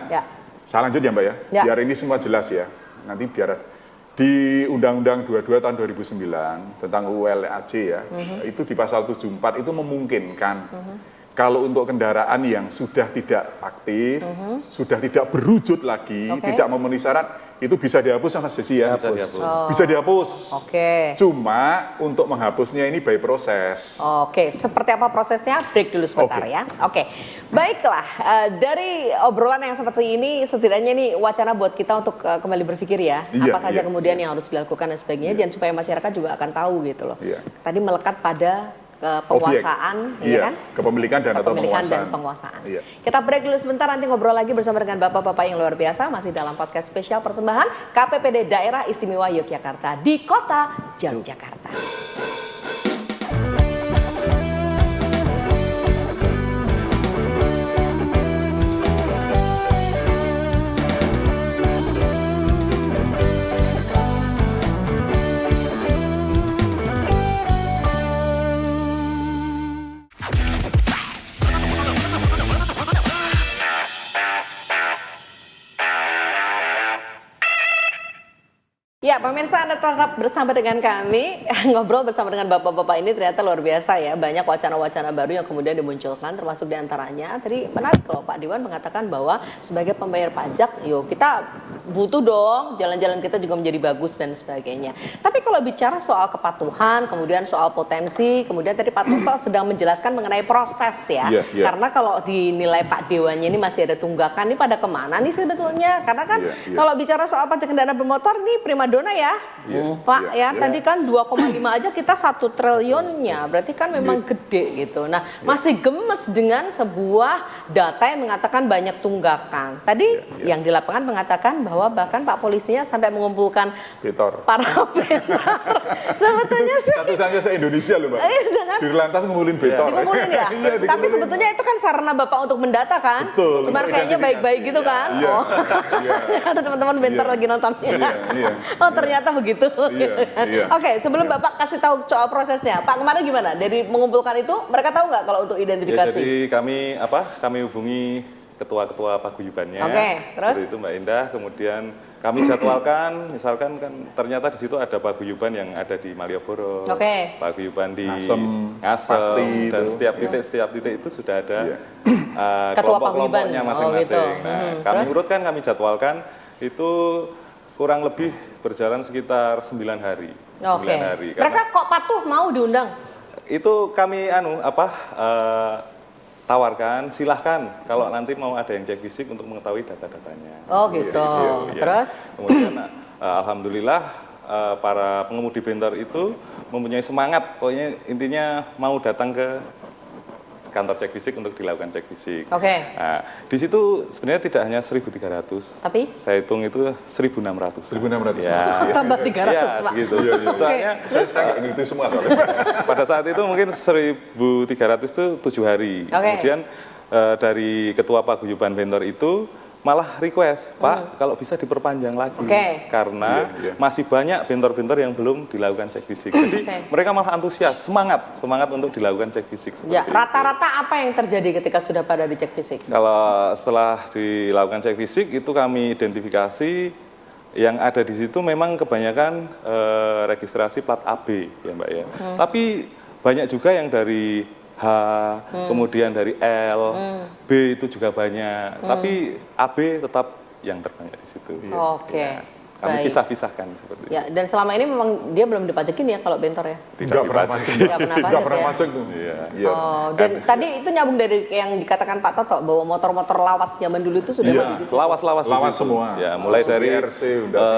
saya lanjut ya Mbak ya, biar ini semua jelas ya. Nanti biar di Undang-Undang 22 tahun 2009 tentang ULAJ ya, itu di pasal 74 itu memungkinkan kalau untuk kendaraan yang sudah tidak aktif, sudah tidak berwujud lagi, tidak memenuhi syarat, itu bisa dihapus sama Desi ya? Bisa dihapus. Bisa dihapus. Oke. Cuma untuk menghapusnya ini by proses. Oke, seperti apa prosesnya? Break dulu sebentar ya. Oke, baiklah. Dari obrolan yang seperti ini, setidaknya ini wacana buat kita untuk kembali berpikir ya. Apa saja kemudian yang harus dilakukan dan sebagainya, dan supaya masyarakat juga akan tahu gitu loh. Tadi melekat pada penguasaan, ya kan? Kepemilikan dan atau penguasaan. Kita break dulu sebentar, nanti ngobrol lagi bersama dengan bapak-bapak yang luar biasa, masih dalam podcast spesial persembahan KPPD Daerah Istimewa Yogyakarta di Kota Yogyakarta. Ya, pemirsa, Anda tetap bersama dengan kami, ngobrol bersama dengan bapak-bapak ini ternyata luar biasa ya. Banyak wacana-wacana baru yang kemudian dimunculkan, termasuk diantaranya, tadi menarik loh Pak Diwan mengatakan bahwa sebagai pembayar pajak, yuk kita butuh dong, jalan-jalan kita juga menjadi bagus dan sebagainya. Tapi kalau bicara soal kepatuhan, kemudian soal potensi, kemudian tadi Pak Toto sedang menjelaskan mengenai proses ya. Karena kalau dinilai Pak Dewannya ini masih ada tunggakan, ini pada kemana nih sebetulnya? Karena kan kalau bicara soal pajak kendaraan bermotor nih primadona ya, Pak ya. Tadi kan 2,5 aja kita 1 triliunnya, berarti kan memang gede gitu. Nah masih gemes dengan sebuah data yang mengatakan banyak tunggakan. Tadi yang di lapangan mengatakan bahwa bahkan Pak polisinya sampai mengumpulkan para bentor. Sebetulnya sih satu-satunya se-Indonesia loh Mbak. Di Lantas ngumpulin bentor. Dikumpulin ya? Tapi sebetulnya itu kan sarana Bapak untuk mendata kan? Betul. Cuma kayaknya baik-baik gitu kan? Ada teman-teman bentor lagi nontonnya. Oh ternyata begitu. Oke, sebelum Bapak kasih tahu soal prosesnya, Pak kemarin gimana? Dari mengumpulkan itu, mereka tahu nggak kalau untuk identifikasi? Jadi kami hubungi ketua-ketua paguyubannya, terus? seperti itu Mbak Indah. Kemudian kami jadwalkan, misalkan kan ternyata di situ ada paguyuban yang ada di Malioboro, paguyuban di Ngasem, dan setiap titik itu sudah ada kelompok-kelompoknya masing-masing. Nah, kami urutkan, kami jadwalkan itu kurang lebih berjalan sekitar 9 hari. 9 hari. Mereka kok patuh mau diundang? Itu kami tawarkan, silahkan kalau nanti mau ada yang cek fisik untuk mengetahui data-datanya. Oh gitu. Terus? Kemudian alhamdulillah para pengemudi bentor itu mempunyai semangat, pokoknya intinya mau datang ke kantor cek fisik untuk dilakukan cek fisik. Nah, di situ sebenarnya tidak hanya 1.300. Tapi? Saya hitung itu 1.600. 1.600. Ya. Tambah 300, Pak. Gitu. Soalnya saya nggak ngerti semua soalnya. pada saat itu mungkin 1.300 itu 7 hari. Kemudian dari ketua paguyuban bentor itu malah request, Pak, kalau bisa diperpanjang lagi, karena masih banyak bentor-bentor yang belum dilakukan cek fisik. Jadi mereka malah antusias, semangat untuk dilakukan cek fisik. Rata-rata apa yang terjadi ketika sudah pada dicek fisik? Kalau setelah dilakukan cek fisik itu kami identifikasi yang ada di situ memang kebanyakan registrasi plat AB ya Mbak ya. Tapi banyak juga yang dari H, kemudian dari L, B itu juga banyak, tapi AB tetap yang terbanyak di situ. Kami pisah-pisahkan seperti itu. Dan selama ini memang dia belum dipajakin ya kalau bentor ya? Tidak pernah pajak. Tidak pernah pajak tuh. Dan tadi itu nyambung dari yang dikatakan Pak Toto bahwa motor-motor lawas zaman dulu itu sudah lawas semua. Ya, mulai dari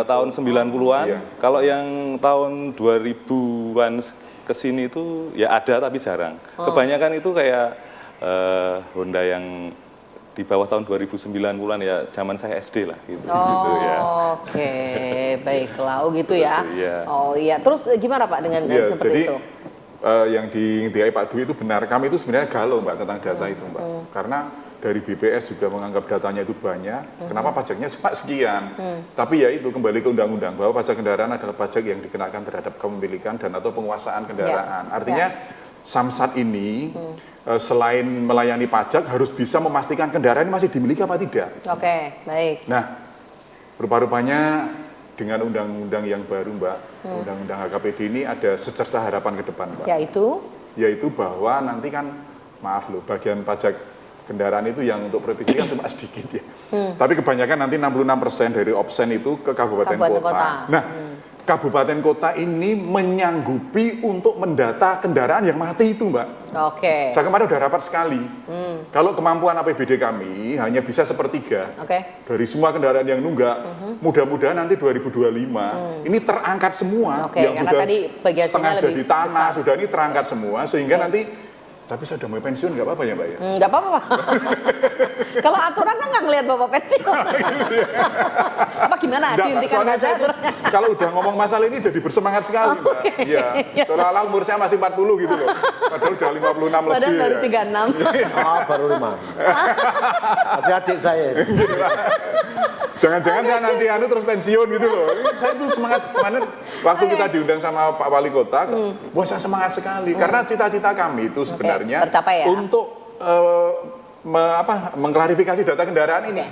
tahun 90-an. Kalau yang tahun 2000-an kesini itu ya ada tapi jarang. Kebanyakan itu kayak Honda yang di bawah tahun 2009-an ya, zaman saya SD lah gitu. Oh, gitu ya. Oke, baiklah. Oh gitu ya. Iya. Oh iya, terus gimana Pak dengan Ya, seperti jadi itu? yang diintikai Pak Dwi itu benar. Kami itu sebenarnya galau Mbak tentang data itu Mbak. Karena dari BPS juga menganggap datanya itu banyak. Kenapa pajaknya cuma sekian? Tapi ya itu kembali ke undang-undang bahwa pajak kendaraan adalah pajak yang dikenakan terhadap kepemilikan dan atau penguasaan kendaraan. Artinya Samsat ini selain melayani pajak harus bisa memastikan kendaraan ini masih dimiliki apa tidak. Oke, baik. Nah, rupa-rupanya dengan undang-undang yang baru Mbak, undang-undang HKPD ini ada secerca harapan ke depan Mbak. Yaitu bahwa nanti kan, maaf loh, bagian pajak kendaraan itu yang untuk provinsi kan cuma sedikit ya. Tapi kebanyakan nanti 66% dari obsen itu ke kabupaten kota. Nah, kabupaten kota ini menyanggupi untuk mendata kendaraan yang mati itu Mbak. Oke. Saya kemarin udah rapat sekali. Kalau kemampuan APBD kami hanya bisa sepertiga dari semua kendaraan yang nunggak. Mudah-mudahan nanti 2025 ini terangkat semua yang sudah setengah jadi tanah, sudah ini terangkat semua sehingga nanti. Tapi saya udah mau pensiun, nggak apa-apa ya Mbak ya? Nggak apa-apa. Kalau aturan kan nggak ngelihat Bapak pensiun. Apa gimana? Dihentikan saja aturannya. Kalau udah ngomong masalah ini jadi bersemangat sekali Mbak. Iya. Seolah-olah umur saya masih 40 gitu loh. Padahal udah 56 lebih. Padahal baru 36. Baru 5. Masih adik saya. Jangan-jangan saya nanti terus pensiun gitu loh. Saya tuh semangat kemarin waktu kita diundang sama Pak Wali Kota. Wah saya semangat sekali. Karena cita-cita kami itu sebenarnya tercapai ya? Untuk mengklarifikasi data kendaraan ini.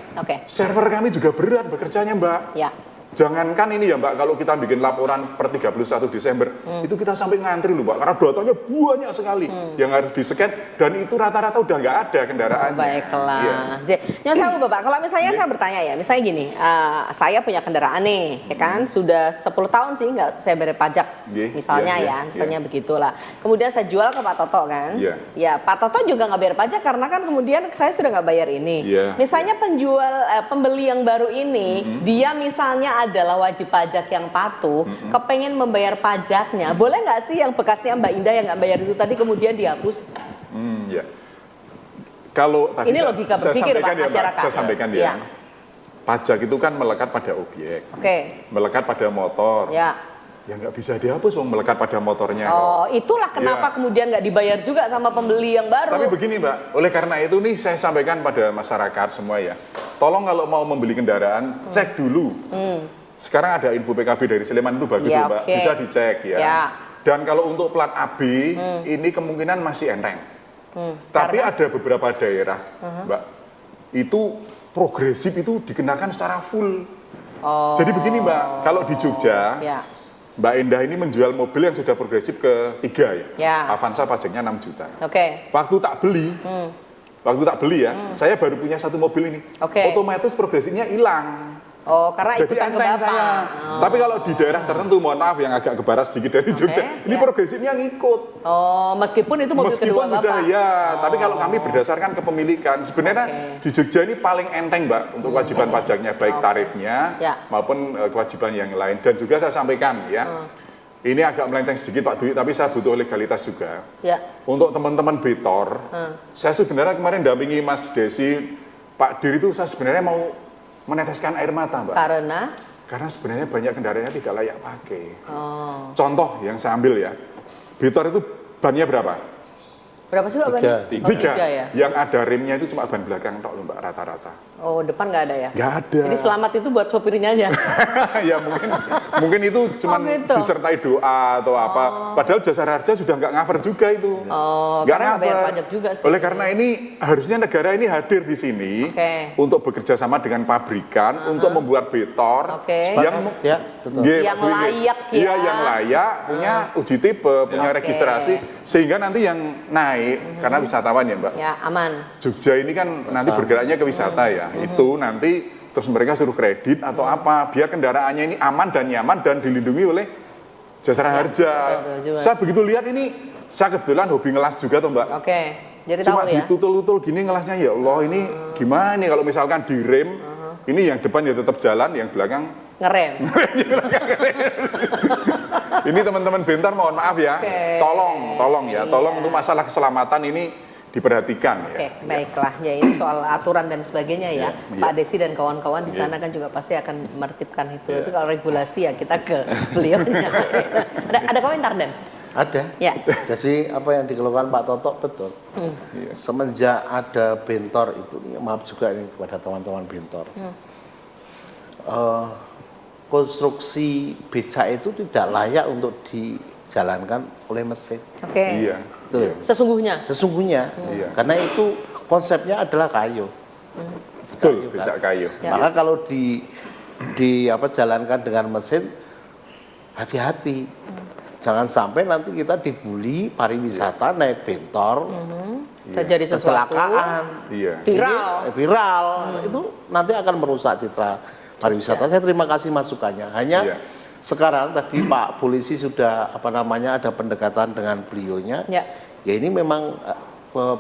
Server kami juga berat bekerjanya Mbak. Ya. Jangankan ini ya Mbak, kalau kita bikin laporan per 31 Desember, itu kita sampai ngantri loh Mbak, karena datanya banyak sekali yang harus di-scan, dan itu rata-rata udah nggak ada kendaraannya. Baiklah. Yang saya Bapak, kalau misalnya saya bertanya ya, misalnya gini, saya punya kendaraan nih, ya kan, sudah 10 tahun sih nggak saya bayar pajak, misalnya begitulah. Kemudian saya jual ke Pak Toto kan, ya Pak Toto juga nggak bayar pajak karena kan kemudian saya sudah nggak bayar ini. Misalnya pembeli yang baru ini, dia misalnya adalah wajib pajak yang patuh, kepengen membayar pajaknya, boleh nggak sih yang bekasnya Mbak Indah yang nggak bayar itu tadi kemudian dihapus? Kalau tadi ini logika berpikir Pak masyarakat. Saya sampaikan ya, pajak itu kan melekat pada objek, melekat pada motor. Ya nggak bisa dihapus, melekat pada motornya. Itulah kenapa kemudian nggak dibayar juga sama pembeli yang baru. Tapi begini Mbak, oleh karena itu nih saya sampaikan pada masyarakat semua ya, tolong kalau mau membeli kendaraan, cek dulu. Sekarang ada info PKB dari Sleman itu bagus loh Mbak, bisa dicek ya. Dan kalau untuk plat AB, ini kemungkinan masih enteng. Tapi ada beberapa daerah Mbak, itu progresif itu dikenakan secara full. Jadi begini Mbak, kalau di Jogja, Mbak Indah ini menjual mobil yang sudah progresif ke 3 ya. Avanza pajaknya 6 juta. Waktu tak beli ya, saya baru punya 1 mobil ini. Otomatis progresifnya hilang. Karena jadi enteng saya. Tapi kalau di daerah tertentu, mohon maaf yang agak ke barat sedikit dari Jogja, ini progresifnya ngikut. Meskipun itu mobil kedua sudah Bapak. Tapi kalau kami berdasarkan kepemilikan, sebenarnya di Jogja ini paling enteng Mbak untuk kewajiban pajaknya, baik tarifnya maupun kewajiban yang lain. Dan juga saya sampaikan ya, ini agak melenceng sedikit Pak Dwi, tapi saya butuh legalitas juga. Untuk teman-teman Betor, saya sebenarnya kemarin dampingi Mas Desi, Pak Dir itu saya sebenarnya mau meneteskan air mata Mbak. Karena sebenarnya banyak kendaraannya tidak layak pakai. Contoh yang saya ambil ya, Betor itu bannya berapa? Berapa sih Pak bannya? 3 ya? Yang ada remnya itu cuma ban belakang tok loh Mbak, rata-rata. Depan nggak ada ya? Nggak ada. Jadi selamat itu buat sopirnya aja? Ya mungkin itu cuma disertai doa atau apa. Padahal jasa harja sudah nggak cover juga itu. Karena nggak bayar pajak juga sih. Oleh karena ini harusnya negara ini hadir di sini untuk bekerja sama dengan pabrikan untuk membuat Betor yang layak yang layak, punya uji tipe, punya registrasi, sehingga nanti yang naik karena wisatawan ya Mbak. Aman. Jogja ini kan nanti bergeraknya ke wisata ya. Itu nanti terus mereka suruh kredit atau apa biar kendaraannya ini aman dan nyaman dan dilindungi oleh jasa harja. Saya begitu lihat ini, saya kebetulan hobi ngelas juga tuh Mbak. Jadi cuma tahu ya. ditutul-tutul gini ngelasnya, ya Allah ini gimana nih kalau misalkan direm, ini yang depan ya tetap jalan, yang belakang ngerem. Ini teman-teman Bentar mohon maaf ya, tolong untuk masalah keselamatan ini diperhatikan. Oke, baiklah. Ya ini soal aturan dan sebagainya ya. Pak Desi dan kawan-kawan di sana kan juga pasti akan menertibkan itu. Tapi kalau regulasi ya kita ke beliaunya. Ada komentar Dan? Ada. Ya. Jadi apa yang dikeluhkan Pak Toto betul. Semenjak ada bentor itu, maaf juga ini kepada teman-teman bentor. Konstruksi becak itu tidak layak untuk dijalankan oleh mesin. Oke. Iya. Betul. Sesungguhnya. Sesungguhnya. Iya. Karena itu konsepnya adalah kayu. Betul, becak kayu. Ya. Maka kalau jalankan dengan mesin, hati-hati. Jangan sampai nanti kita dibully pariwisata naik bentor, Terjadi sesuatu. kecelakaan, Iya. viral. Itu nanti akan merusak citra pariwisata. Saya terima kasih masukannya. Hanya sekarang tadi Pak Polisi sudah ada pendekatan dengan beliaunya. Ya ini memang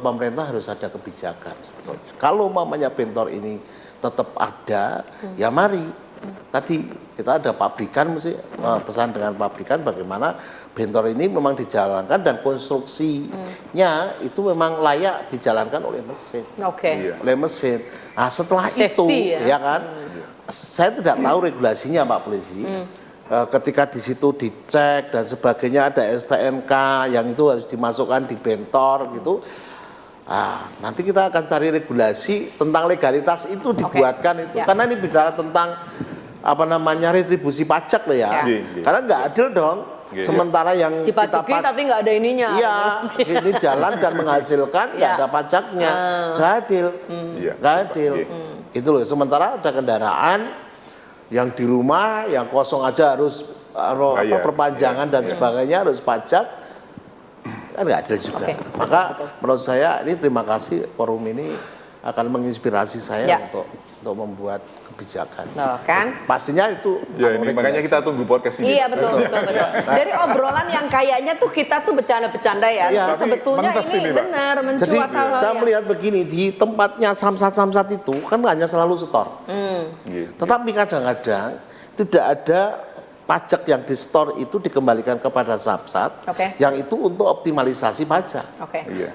pemerintah harus ada kebijakan sebetulnya. Kalau umpamanya bentor ini tetap ada, ya mari. Tadi kita ada pabrikan, mesti pesan dengan pabrikan bagaimana bentor ini memang dijalankan dan konstruksinya itu memang layak dijalankan oleh mesin. Oleh mesin. Nah setelah Safety, itu, ya kan, saya tidak tahu regulasinya Pak Polisi. Ketika di situ dicek dan sebagainya ada STNK yang itu harus dimasukkan di bentor gitu. Nanti kita akan cari regulasi tentang legalitas itu dibuatkan itu. Karena ini bicara tentang retribusi pajak loh ya. Karena nggak adil dong. Sementara yang dipajaki tapi nggak ada ininya. Iya, ini jalan dan menghasilkan nggak ada pajaknya. Nggak adil. Nggak adil. Gitu loh. Sementara ada kendaraan yang di rumah, yang kosong aja harus perpanjangan dan sebagainya harus pajak, kan nggak adil juga. Maka menurut saya ini terima kasih forum ini akan menginspirasi saya untuk membuat kebijakan. Kan? Pastinya itu. Ya ini makanya kita tunggu podcast ini. Iya betul. Dari obrolan yang kayaknya tuh kita tuh bercanda-bercanda ya. Sebetulnya ini benar mencuat. Jadi saya melihat begini, di tempatnya samsat itu kan hanya selalu setor. Tetapi kadang-kadang tidak ada pajak yang di store itu dikembalikan kepada samsat, yang itu untuk optimalisasi pajak,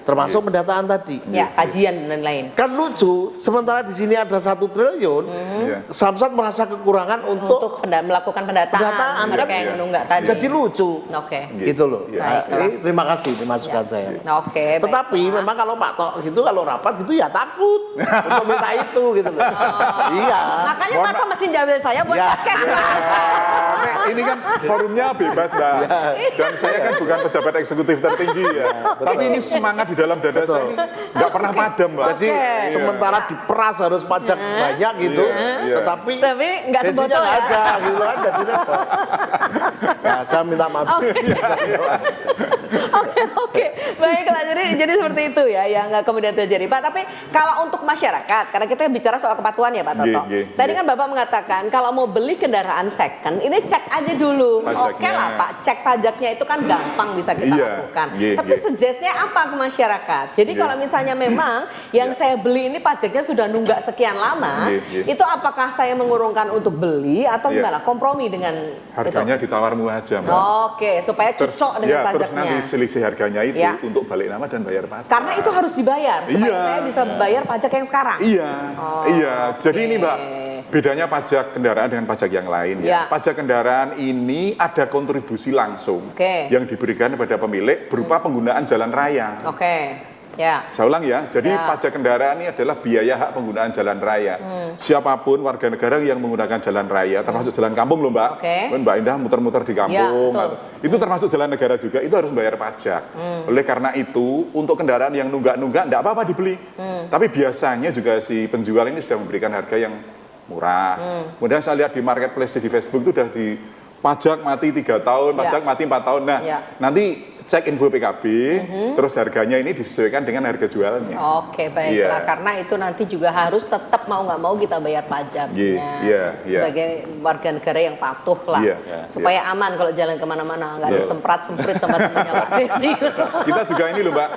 termasuk pendataan tadi, kajian dan lain. Kan lucu, sementara di sini ada 1 triliun, samsat merasa kekurangan untuk melakukan pendataan kan, yang nunggak tadi. Jadi lucu, gitu loh. Terima kasih ini masukan saya. Tetapi memang kalau Pak Tok gitu, kalau rapat gitu ya takut untuk minta itu gitu loh. Iya. Makanya Pak Tok mesti jawab saya buat podcast. Ini kan forumnya bebas, Mbak. Dan saya kan bukan pejabat eksekutif tertinggi ya. Tapi ini semangat di dalam dada saya ini nggak pernah padam, Mbak. Jadi sementara diperas harus pajak banyak gitu, tetapi nggak sebotol ya. Ada gitu kan, jadi nah, saya minta maaf. Oke. Baiklah, jadi seperti itu ya yang kemudian terjadi, Pak. Tapi kalau untuk masyarakat, karena kita bicara soal kepatuhan ya, Pak Toto. Tadi kan Bapak mengatakan kalau mau beli kendaraan second, ini cek aja dulu. Oke lah Pak, cek pajaknya itu kan gampang bisa kita lakukan. Tapi suggest-nya apa ke masyarakat? Jadi kalau misalnya memang yang saya beli ini pajaknya sudah nunggak sekian lama, itu apakah saya mengurungkan untuk beli atau gimana? Kompromi dengan harganya ditawar murah aja, Mbak. Oke, supaya cocok dengan pajaknya. Terus nanti selisih harganya itu untuk balik nama dan bayar pajak. Karena itu harus dibayar supaya saya bisa bayar pajak yang sekarang. Iya. Jadi ini Mbak, bedanya pajak kendaraan dengan pajak yang lain ya. Pajak kendaraan ini ada kontribusi langsung yang diberikan kepada pemilik berupa penggunaan jalan raya. Saya ulang ya, jadi pajak kendaraan ini adalah biaya hak penggunaan jalan raya. Siapapun warga negara yang menggunakan jalan raya, termasuk jalan kampung loh Mbak. Mbak Indah muter-muter di kampung, itu termasuk jalan negara juga, itu harus bayar pajak. Oleh karena itu, untuk kendaraan yang nunggak-nunggak, enggak apa-apa dibeli. Tapi biasanya juga si penjual ini sudah memberikan harga yang murah. Kemudian saya lihat di marketplace di Facebook itu sudah di pajak mati 3 tahun, pajak mati 4 tahun. Nah, nanti cek info PKB, terus harganya ini disesuaikan dengan harga jualnya. Oke, baiklah. Karena itu nanti juga harus tetap mau nggak mau kita bayar pajaknya. Sebagai warga negara yang patuh lah. Supaya aman kalau jalan kemana-mana, nggak disemprat-semprit sama temannya Pak Desi. Kita juga ini loh Mbak,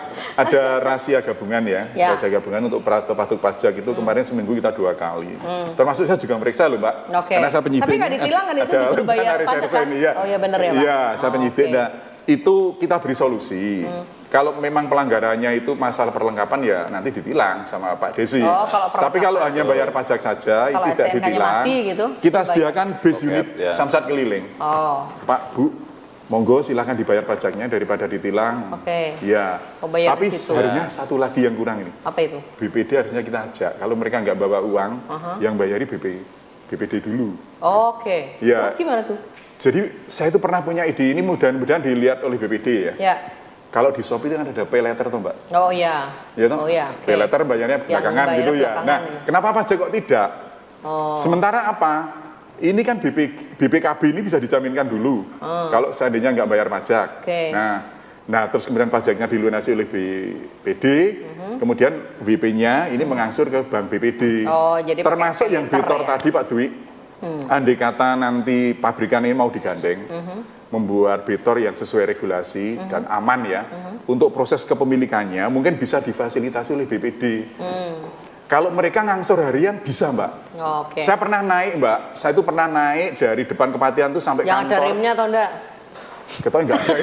ada rahasia gabungan ya. Rahasia gabungan untuk patuh pajak itu kemarin seminggu kita 2 kali. Termasuk saya juga meriksa loh Mbak. Karena saya penyidik. Tapi nggak ditilang kan itu disuruh bayar pajak kan? Oh iya benar ya Pak. Iya, saya penyidik. Itu kita beri solusi. Kalau memang pelanggarannya itu masalah perlengkapan ya nanti ditilang sama Pak Desi. Tapi kalau hanya bayar pajak saja, kalau tidak ditilang, gitu, kita sediakan base unit Samsat keliling. Pak, Bu, monggo silahkan dibayar pajaknya daripada ditilang. Ya. Tapi seharusnya satu lagi yang kurang ini. Apa itu? BPD harusnya kita ajak. Kalau mereka nggak bawa uang, yang bayari BPD dulu. Ya. Terus gimana tuh? Jadi saya itu pernah punya ide ini, mudah-mudahan dilihat oleh BPD ya. Kalau di Shopee itu kan ada pay letter tuh Mbak. Ya toh? Pay letter bayarnya belakangan gitu ya. Nah, kenapa pajak kok tidak? Sementara apa? Ini kan BPKB ini bisa dijaminkan dulu. Kalau seandainya nggak bayar pajak. Nah, terus kemudian pajaknya dilunasi oleh BPD, kemudian WP-nya ini mengangsur ke bank BPD. Jadi termasuk yang Betor tadi Pak Dwi. Andai kata nanti pabrikan ini mau digandeng, membuat Betor yang sesuai regulasi dan aman ya, untuk proses kepemilikannya mungkin bisa difasilitasi oleh BPD. Kalau mereka ngangsur harian bisa Mbak. Saya pernah naik Mbak, saya itu pernah naik dari depan Kepatihan tuh sampai yang kantor. Yang ada rimnya atau enggak? Ketahui enggak ada,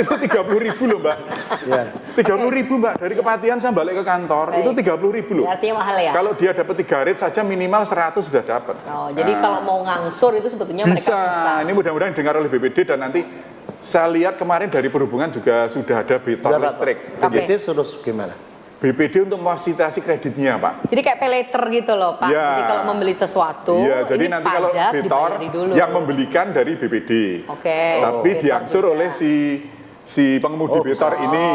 itu 30.000 loh Mbak. 30.000 Mbak, dari Kepatihan saya balik ke kantor, itu 30.000 loh. Artinya mahal ya? Kalau dia dapat 3 rit saja minimal 100 sudah dapat. Jadi kalau mau ngangsur itu sebetulnya mereka bisa. Ini mudah-mudahan dengar oleh BPD dan nanti saya lihat kemarin dari perhubungan juga sudah ada Betor listrik. BPD suruh gimana? BPD untuk memfasilitasi kreditnya Pak. Jadi kayak pay letter gitu loh Pak. Jadi kalau membeli sesuatu, jadi nanti kalau Betor yang membelikan dari BPD. Tapi diangsur oleh si pengemudi Betor ini.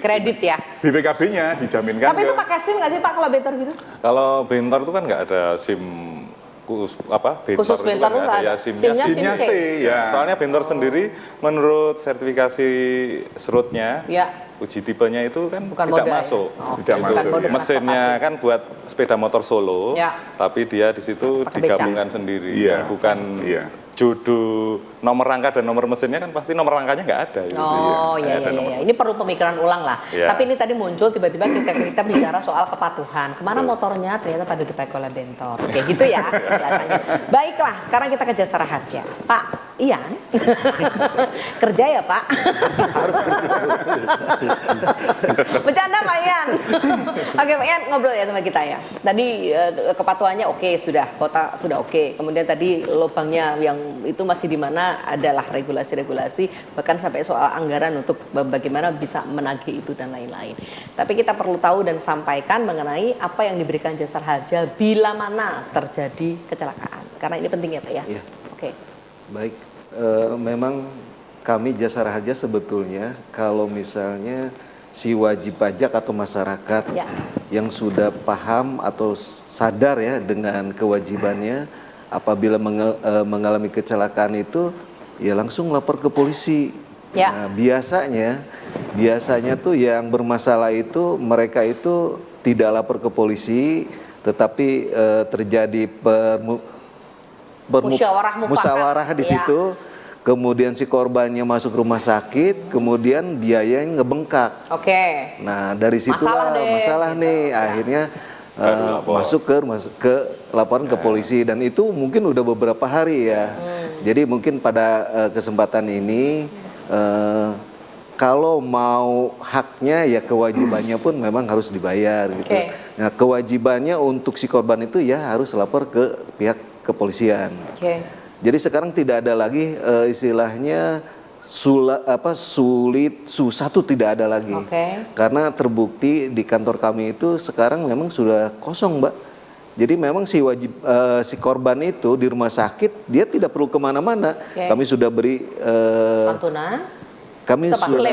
Kredit ya. BPKB-nya dijaminkan. Tapi itu pakai SIM nggak sih Pak kalau Betor gitu? Kalau Betor itu kan nggak ada SIM khusus Betor itu nggak ada. SIM-nya C. Soalnya Betor sendiri menurut sertifikasi serutnya, uji tipenya itu kan tidak masuk. Mesinnya kan buat sepeda motor solo, tapi dia di situ digabungkan sendiri, bukan jodoh nomor rangka dan nomor mesinnya kan pasti nomor rangkanya nggak ada. Ini perlu pemikiran ulang lah. Tapi ini tadi muncul tiba-tiba kita bicara soal kepatuhan. Kemana motornya ternyata pada dipakai oleh Betor. Kayak gitu ya penjelasannya. Baiklah, sekarang kita ke Jasara Harja. Pak Ian, kerja ya Pak? Harus kerja. Bercanda Pak Ian. Oke Pak Ian, ngobrol ya sama kita ya. Tadi kepatuhannya oke, sudah, kota sudah oke. Kemudian tadi lubangnya yang itu masih di mana adalah regulasi-regulasi, bahkan sampai soal anggaran untuk bagaimana bisa menagih itu dan lain-lain. Tapi kita perlu tahu dan sampaikan mengenai apa yang diberikan Jasara Harja bila mana terjadi kecelakaan. Karena ini penting ya Pak ya? Baik, memang kami Jasara Harja sebetulnya kalau misalnya si wajib pajak atau masyarakat yang sudah paham atau sadar ya dengan kewajibannya, apabila mengalami kecelakaan itu ya langsung lapor ke polisi. Nah, biasanya tuh yang bermasalah itu mereka itu tidak lapor ke polisi, tetapi terjadi musyawarah di situ. Kemudian si korbannya masuk rumah sakit, kemudian biayanya ngebengkak. Nah dari situlah masalah nih, akhirnya masuk ke laporan ke polisi, dan itu mungkin udah beberapa hari ya. Jadi mungkin pada kesempatan ini kalau mau haknya ya kewajibannya pun memang harus dibayar gitu. Nah kewajibannya untuk si korban itu ya harus lapor ke pihak kepolisian. Jadi sekarang tidak ada lagi istilahnya susah tuh tidak ada lagi. Karena terbukti di kantor kami itu sekarang memang sudah kosong Mbak. Jadi memang si korban itu di rumah sakit dia tidak perlu kemana-mana. Kami sudah beri santunan. Kami surat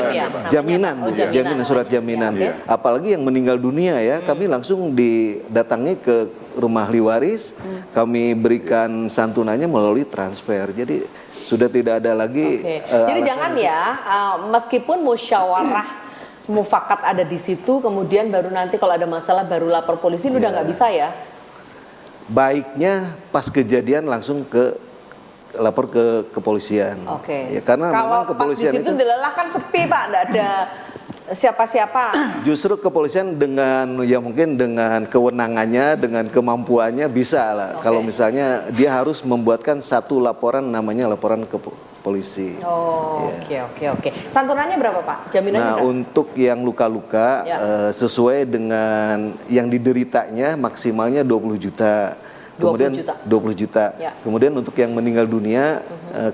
jaminan, surat jaminan. Apalagi yang meninggal dunia ya, kami langsung didatangi ke rumah ahli waris, kami berikan santunannya melalui transfer. Jadi sudah tidak ada lagi. Jadi jangan ya, meskipun musyawarah mufakat ada di situ, kemudian baru nanti kalau ada masalah baru lapor polisi, udah nggak bisa ya? Baiknya pas kejadian langsung lapor ke kepolisian. Ya, karena kalau memang kepolisian pas di situ dilelah kan sepi Pak, nggak ada siapa-siapa. Justru kepolisian dengan ya mungkin dengan kewenangannya, dengan kemampuannya bisa lah. Kalau misalnya dia harus membuatkan satu laporan namanya laporan polisi. Oke. Santunannya berapa Pak? Jaminannya Nah, berapa? untuk yang luka-luka sesuai dengan yang dideritanya maksimalnya 20 juta. Kemudian 20 juta. Ya. Kemudian untuk yang meninggal dunia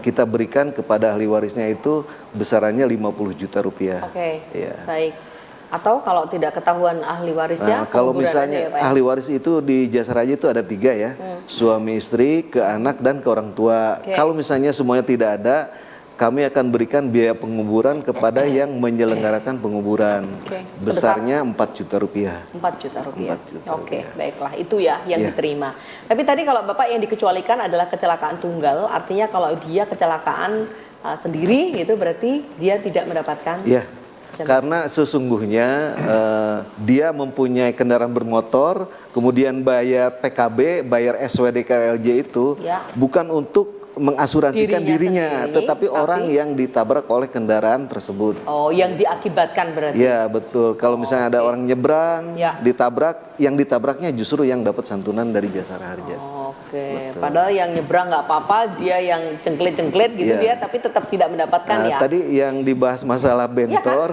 kita berikan kepada ahli warisnya itu besarannya 50 juta rupiah. Oke. Ya. Baik. Atau kalau tidak ketahuan ahli warisnya, Nah, kalau penguburan misalnya aja ya, Pak, ya? ahli waris itu di Jasa Raja itu ada 3 ya, suami istri, ke anak dan ke orang tua. Kalau misalnya semuanya tidak ada, kami akan berikan biaya penguburan kepada yang menyelenggarakan penguburan. Besarnya 4 juta rupiah. 4 juta rupiah. 4 juta Oke, rupiah. baiklah. Itu ya yang diterima. Tapi tadi kalau Bapak yang dikecualikan adalah kecelakaan tunggal, artinya kalau dia kecelakaan sendiri itu berarti dia tidak mendapatkan. Ya. Karena sesungguhnya dia mempunyai kendaraan bermotor, kemudian bayar PKB, bayar SWDKLJ itu bukan untuk mengasuransikan dirinya sendiri, tetapi orang yang ditabrak oleh kendaraan tersebut. Oh, yang diakibatkan berarti. Ya, betul. Kalau misalnya ada orang nyebrang, ditabrak, yang ditabraknya justru yang dapat santunan dari Jasara Harja. Oke, padahal yang nyebrang nggak apa-apa, dia yang cengklit-cengklit gitu dia, tapi tetap tidak mendapatkan ya. Tadi yang dibahas masalah bentor,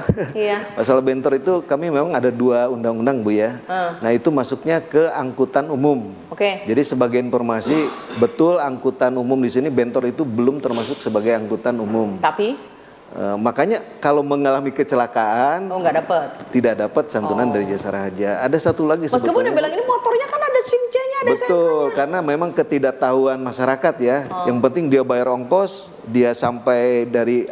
masalah bentor itu kami memang ada 2 undang-undang Bu ya. Nah itu masuknya ke angkutan umum. Jadi sebagai informasi, betul angkutan umum di sini bentor itu belum termasuk sebagai angkutan umum. Tapi? Makanya kalau mengalami kecelakaan, tidak dapat santunan dari Jasara Harja. Ada satu lagi sebetulnya. Meskipun dia bilang ini motornya kan ada SIM-C-nya, ada betul, karena memang ketidaktahuan masyarakat ya. Yang penting dia bayar ongkos, dia sampai dari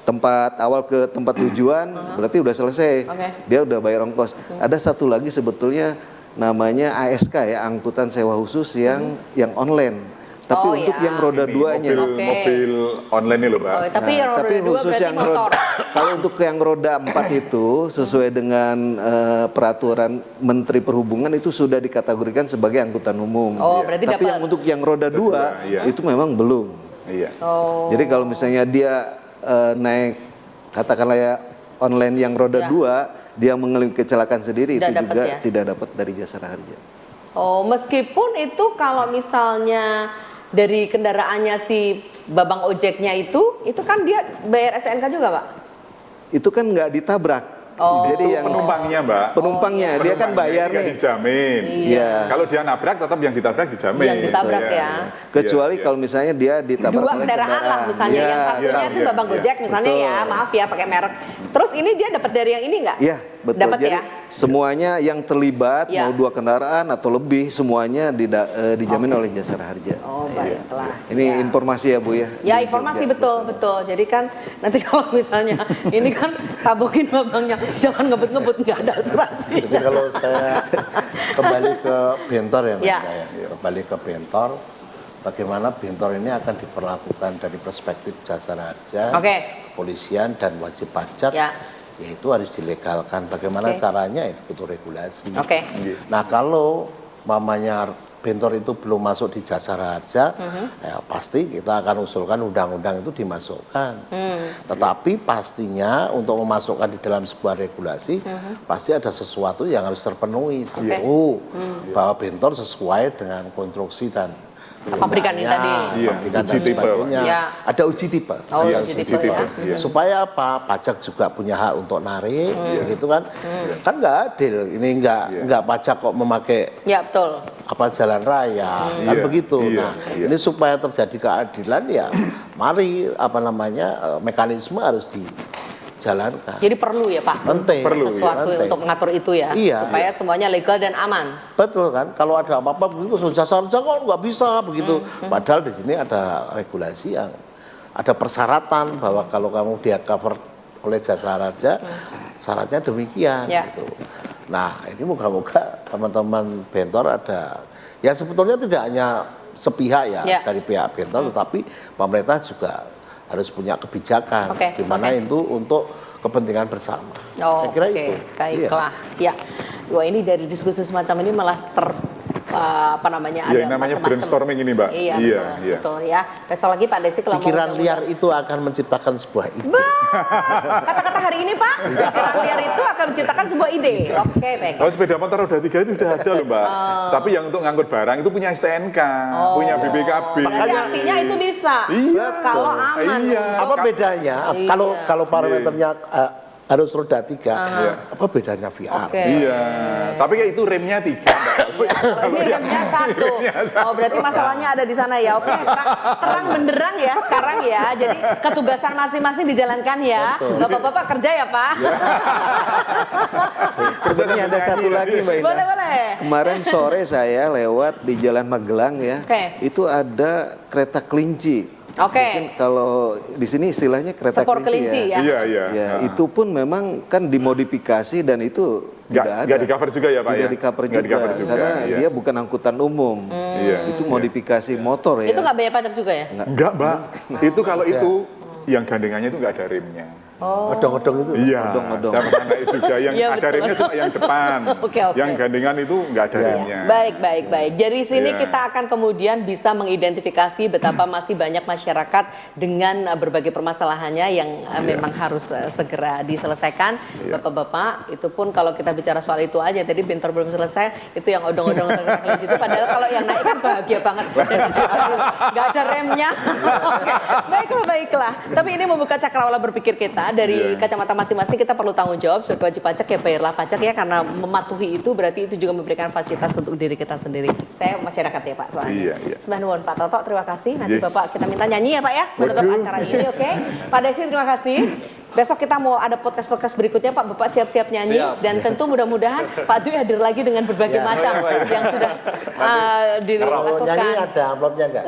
tempat awal ke tempat tujuan, berarti udah selesai. Dia udah bayar ongkos. Ada satu lagi sebetulnya namanya ASK ya, angkutan sewa khusus yang online. Tapi untuk yang roda 2-nya, mobil online ini loh Pak. Tapi tapi khusus yang roda, kalau untuk yang roda 4 itu sesuai dengan peraturan Menteri Perhubungan itu sudah dikategorikan sebagai angkutan umum. Berarti tapi yang untuk yang roda 2 itu memang belum. Jadi kalau misalnya dia naik katakanlah ya online yang roda 2, dia mengalami kecelakaan sendiri itu juga tidak dapat dari Jasara Harja. Meskipun itu kalau misalnya dari kendaraannya si babang ojeknya itu kan dia bayar SNK juga Pak? Itu kan nggak ditabrak. Jadi yang penumpangnya Mbak. Penumpangnya dia kan bayar nih. Dijamin. Kalau dia nabrak tetap yang ditabrak dijamin. Yang ditabrak Kecuali kalau misalnya dia ditabrak 2 kendaraan lah misalnya, yang satunya itu babang Gojek misalnya ya, maaf ya pakai merek. Terus ini dia dapat dari yang ini nggak? Iya, betul. Dapat jadi semuanya yang terlibat mau 2 kendaraan atau lebih semuanya dijamin oleh Jasara Harja. Baiklah. Ini informasi ya Bu ya. Ya informasi betul. Jadi kan nanti kalau misalnya ini kan tabokin babangnya, jangan ngebut-ngebut, nggak ada asuransi. Jadi kalau saya kembali ke bentor ya, kembali ke bentor, bagaimana bentor ini akan diperlakukan dari perspektif Jasara Harja, kepolisian dan wajib pajak, yaitu harus dilegalkan. Bagaimana caranya itu butuh regulasi. Nah kalau mamanya bentor itu belum masuk di Jasara Harja, ya pasti kita akan usulkan undang-undang itu dimasukkan. Tetapi pastinya untuk memasukkan di dalam sebuah regulasi, pasti ada sesuatu yang harus terpenuhi. Satu, bahwa bentor sesuai dengan konstruksi dan pabrikan ini tadi. Pabrikan dan sebagainya. Ada uji tipe. Uji tipe. Supaya apa? Pajak juga punya hak untuk narik, gitu kan? Kan nggak adil. Ini nggak pajak kok memakai. Betul. Apa jalan raya, kan begitu. Nah, ini supaya terjadi keadilan ya, mari mekanisme harus dijalankan. Jadi perlu ya Pak, penting sesuatu untuk mengatur itu ya, supaya semuanya legal dan aman. Betul kan? Kalau ada apa-apa begitu, Jasara Harja kok nggak bisa begitu. Padahal di sini ada regulasi yang ada persyaratan bahwa kalau kamu dia cover oleh Jasara Harja, syaratnya demikian. Gitu. Nah ini moga-moga teman-teman bentor ada, ya sebetulnya tidak hanya sepihak ya dari pihak bentor, tetapi pemerintah juga harus punya kebijakan di mana itu untuk kepentingan bersama. Saya kira itu. Baiklah. Wah ini dari diskusi semacam ini malah apa namanya Iya, ada namanya macam-macam. brainstorming ini, Mbak. Iya, Iya, betul, iya. betul ya. Besok lagi Pak Desi kalau Pikiran mau liar itu akan menciptakan sebuah ide. kata-kata hari ini Pak, pikiran liar itu akan menciptakan sebuah ide. Oke, baik. Oh, sepeda motor roda 3 itu sudah ada loh, Mbak. Tapi yang untuk ngangkut barang itu punya STNK, punya BPKB. Berarti artinya itu bisa. Iya. Kalau aman. Iya. Apa bedanya? Iya. Kalau parameternya harus roda 3, apa bedanya VR? Oke. Iya, tapi kayak itu remnya 3, Mbak. Ini remnya 1. Oh, berarti masalahnya ada di sana ya. Oke, terang benderang ya sekarang ya. Jadi ketugasan masing-masing dijalankan ya. Bapak-bapak kerja ya, Pak. Sebenarnya ada satu lagi Mbak Ina. Boleh, boleh. Kemarin sore saya lewat di Jalan Magelang ya. Oke. Itu ada kereta kelinci. Oke. Mungkin kalau di sini istilahnya kereta Sepor kelinci, kelinci ya. Iya, iya. Ya, itu pun memang kan dimodifikasi dan itu tidak ada. Nggak di-cover juga ya, Pak, Tidak ya? di-cover Nggak juga, di-cover juga, karena iya. dia bukan angkutan umum. Iya. Itu modifikasi motor ya. Itu nggak bayar pajak juga ya? Enggak, Mbak. Itu kalau itu yang gandengannya itu nggak ada remnya. Odong-odong itu. Iya, Odong-odong. saya pernah naik juga yang Iya, ada betul. remnya cuma yang depan. Oke, oke. Yang gandengan itu nggak ada remnya. Baik, baik, baik. Dari sini Iya. kita akan kemudian bisa mengidentifikasi betapa masih banyak masyarakat dengan berbagai permasalahannya yang memang harus segera diselesaikan. Iya. Bapak-bapak, itu pun kalau kita bicara soal itu aja, tadi bentor belum selesai, itu yang odong-odong terkelincir itu, padahal kalau yang naik kan bahagia banget. Nggak ada remnya. Oke, baiklah, baiklah. Tapi ini membuka cakrawala berpikir kita. Dari kacamata masing-masing kita perlu tanggung jawab sebagai wajib pajak ya, bayarlah pajak ya, karena mematuhi itu berarti itu juga memberikan fasilitas untuk diri kita sendiri. Saya masyarakat ya Pak soalnya. Iya, iya. Sembah nuwun Pak Toto, terima kasih. Nanti Iya. Bapak kita minta nyanyi ya Pak ya menutup Waduh. acara ini, oke? Pak Desi terima kasih. Besok kita mau ada podcast-podcast berikutnya Pak, Bapak siap-siap nyanyi. Dan tentu mudah-mudahan Pak Dwi hadir lagi dengan berbagai macam yang sudah Kalau dilakukan. nyanyi ada amplopnya enggak?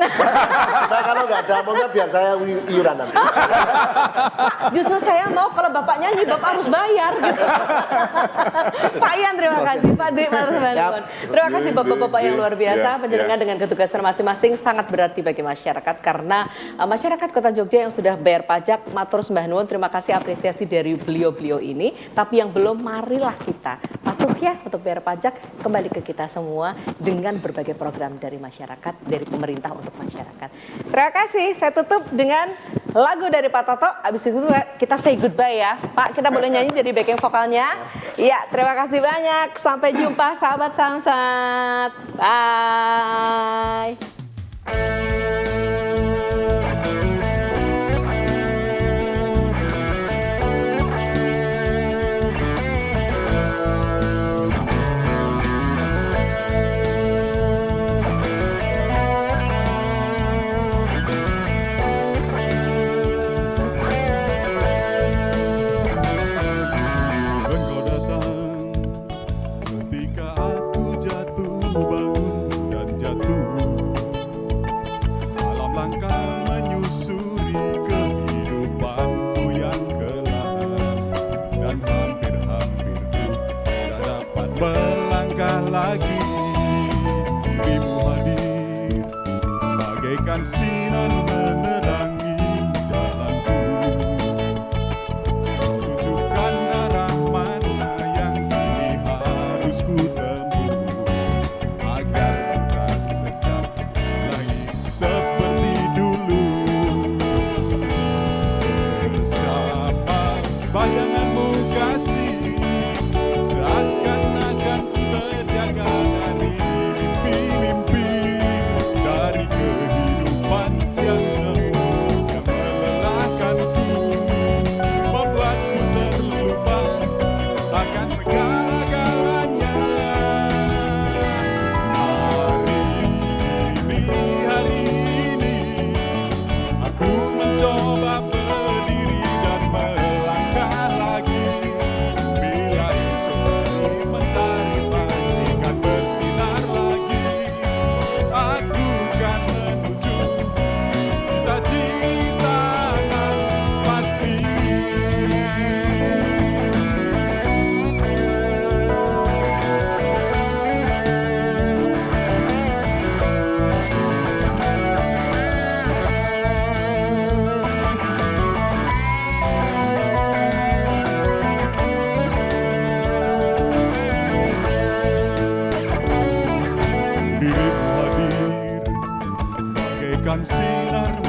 Nah, kalau enggak ada amplopnya biar saya iuran nanti. Pak, justru saya mau kalau Bapak nyanyi, Bapak harus bayar. Gitu. Pak Ian, terima kasih. Pak Dwi, terima kasih Bapak-Bapak yang luar biasa. Penjenengan dengan ketugasan masing-masing sangat berarti bagi masyarakat. Karena masyarakat Kota Jogja yang sudah bayar pajak, matur sembah nuwun, terima kasih apresiasi dari beliau-beliau ini. Tapi yang belum, marilah kita patuh ya untuk bayar pajak, kembali ke kita semua dengan berbagai program dari masyarakat, dari pemerintah untuk masyarakat. Terima kasih. Saya tutup dengan lagu dari Pak Toto. Abis itu kita say goodbye ya. Pak, kita boleh nyanyi jadi backing vokalnya. Iya, terima kasih banyak. Sampai jumpa sahabat Samsat. Bye. Engkau datang ketika aku jatuh bangun dan jatuh. Alam langka menyusuri kehidupanku yang kelam, dan hampir-hampir ku tak dapat melangkah lagi. Dirimu hadir bagaikan sinar menerangi jalanku. Tunjukkan arah mana yang kini harus ku tempuh, agar ku tak sesat lagi seperti dulu. Bersama bayanganmu kasih, seakan-akan ku terjaga dari mimpi-mimpi, dari kehidupan yang bagaikan sinar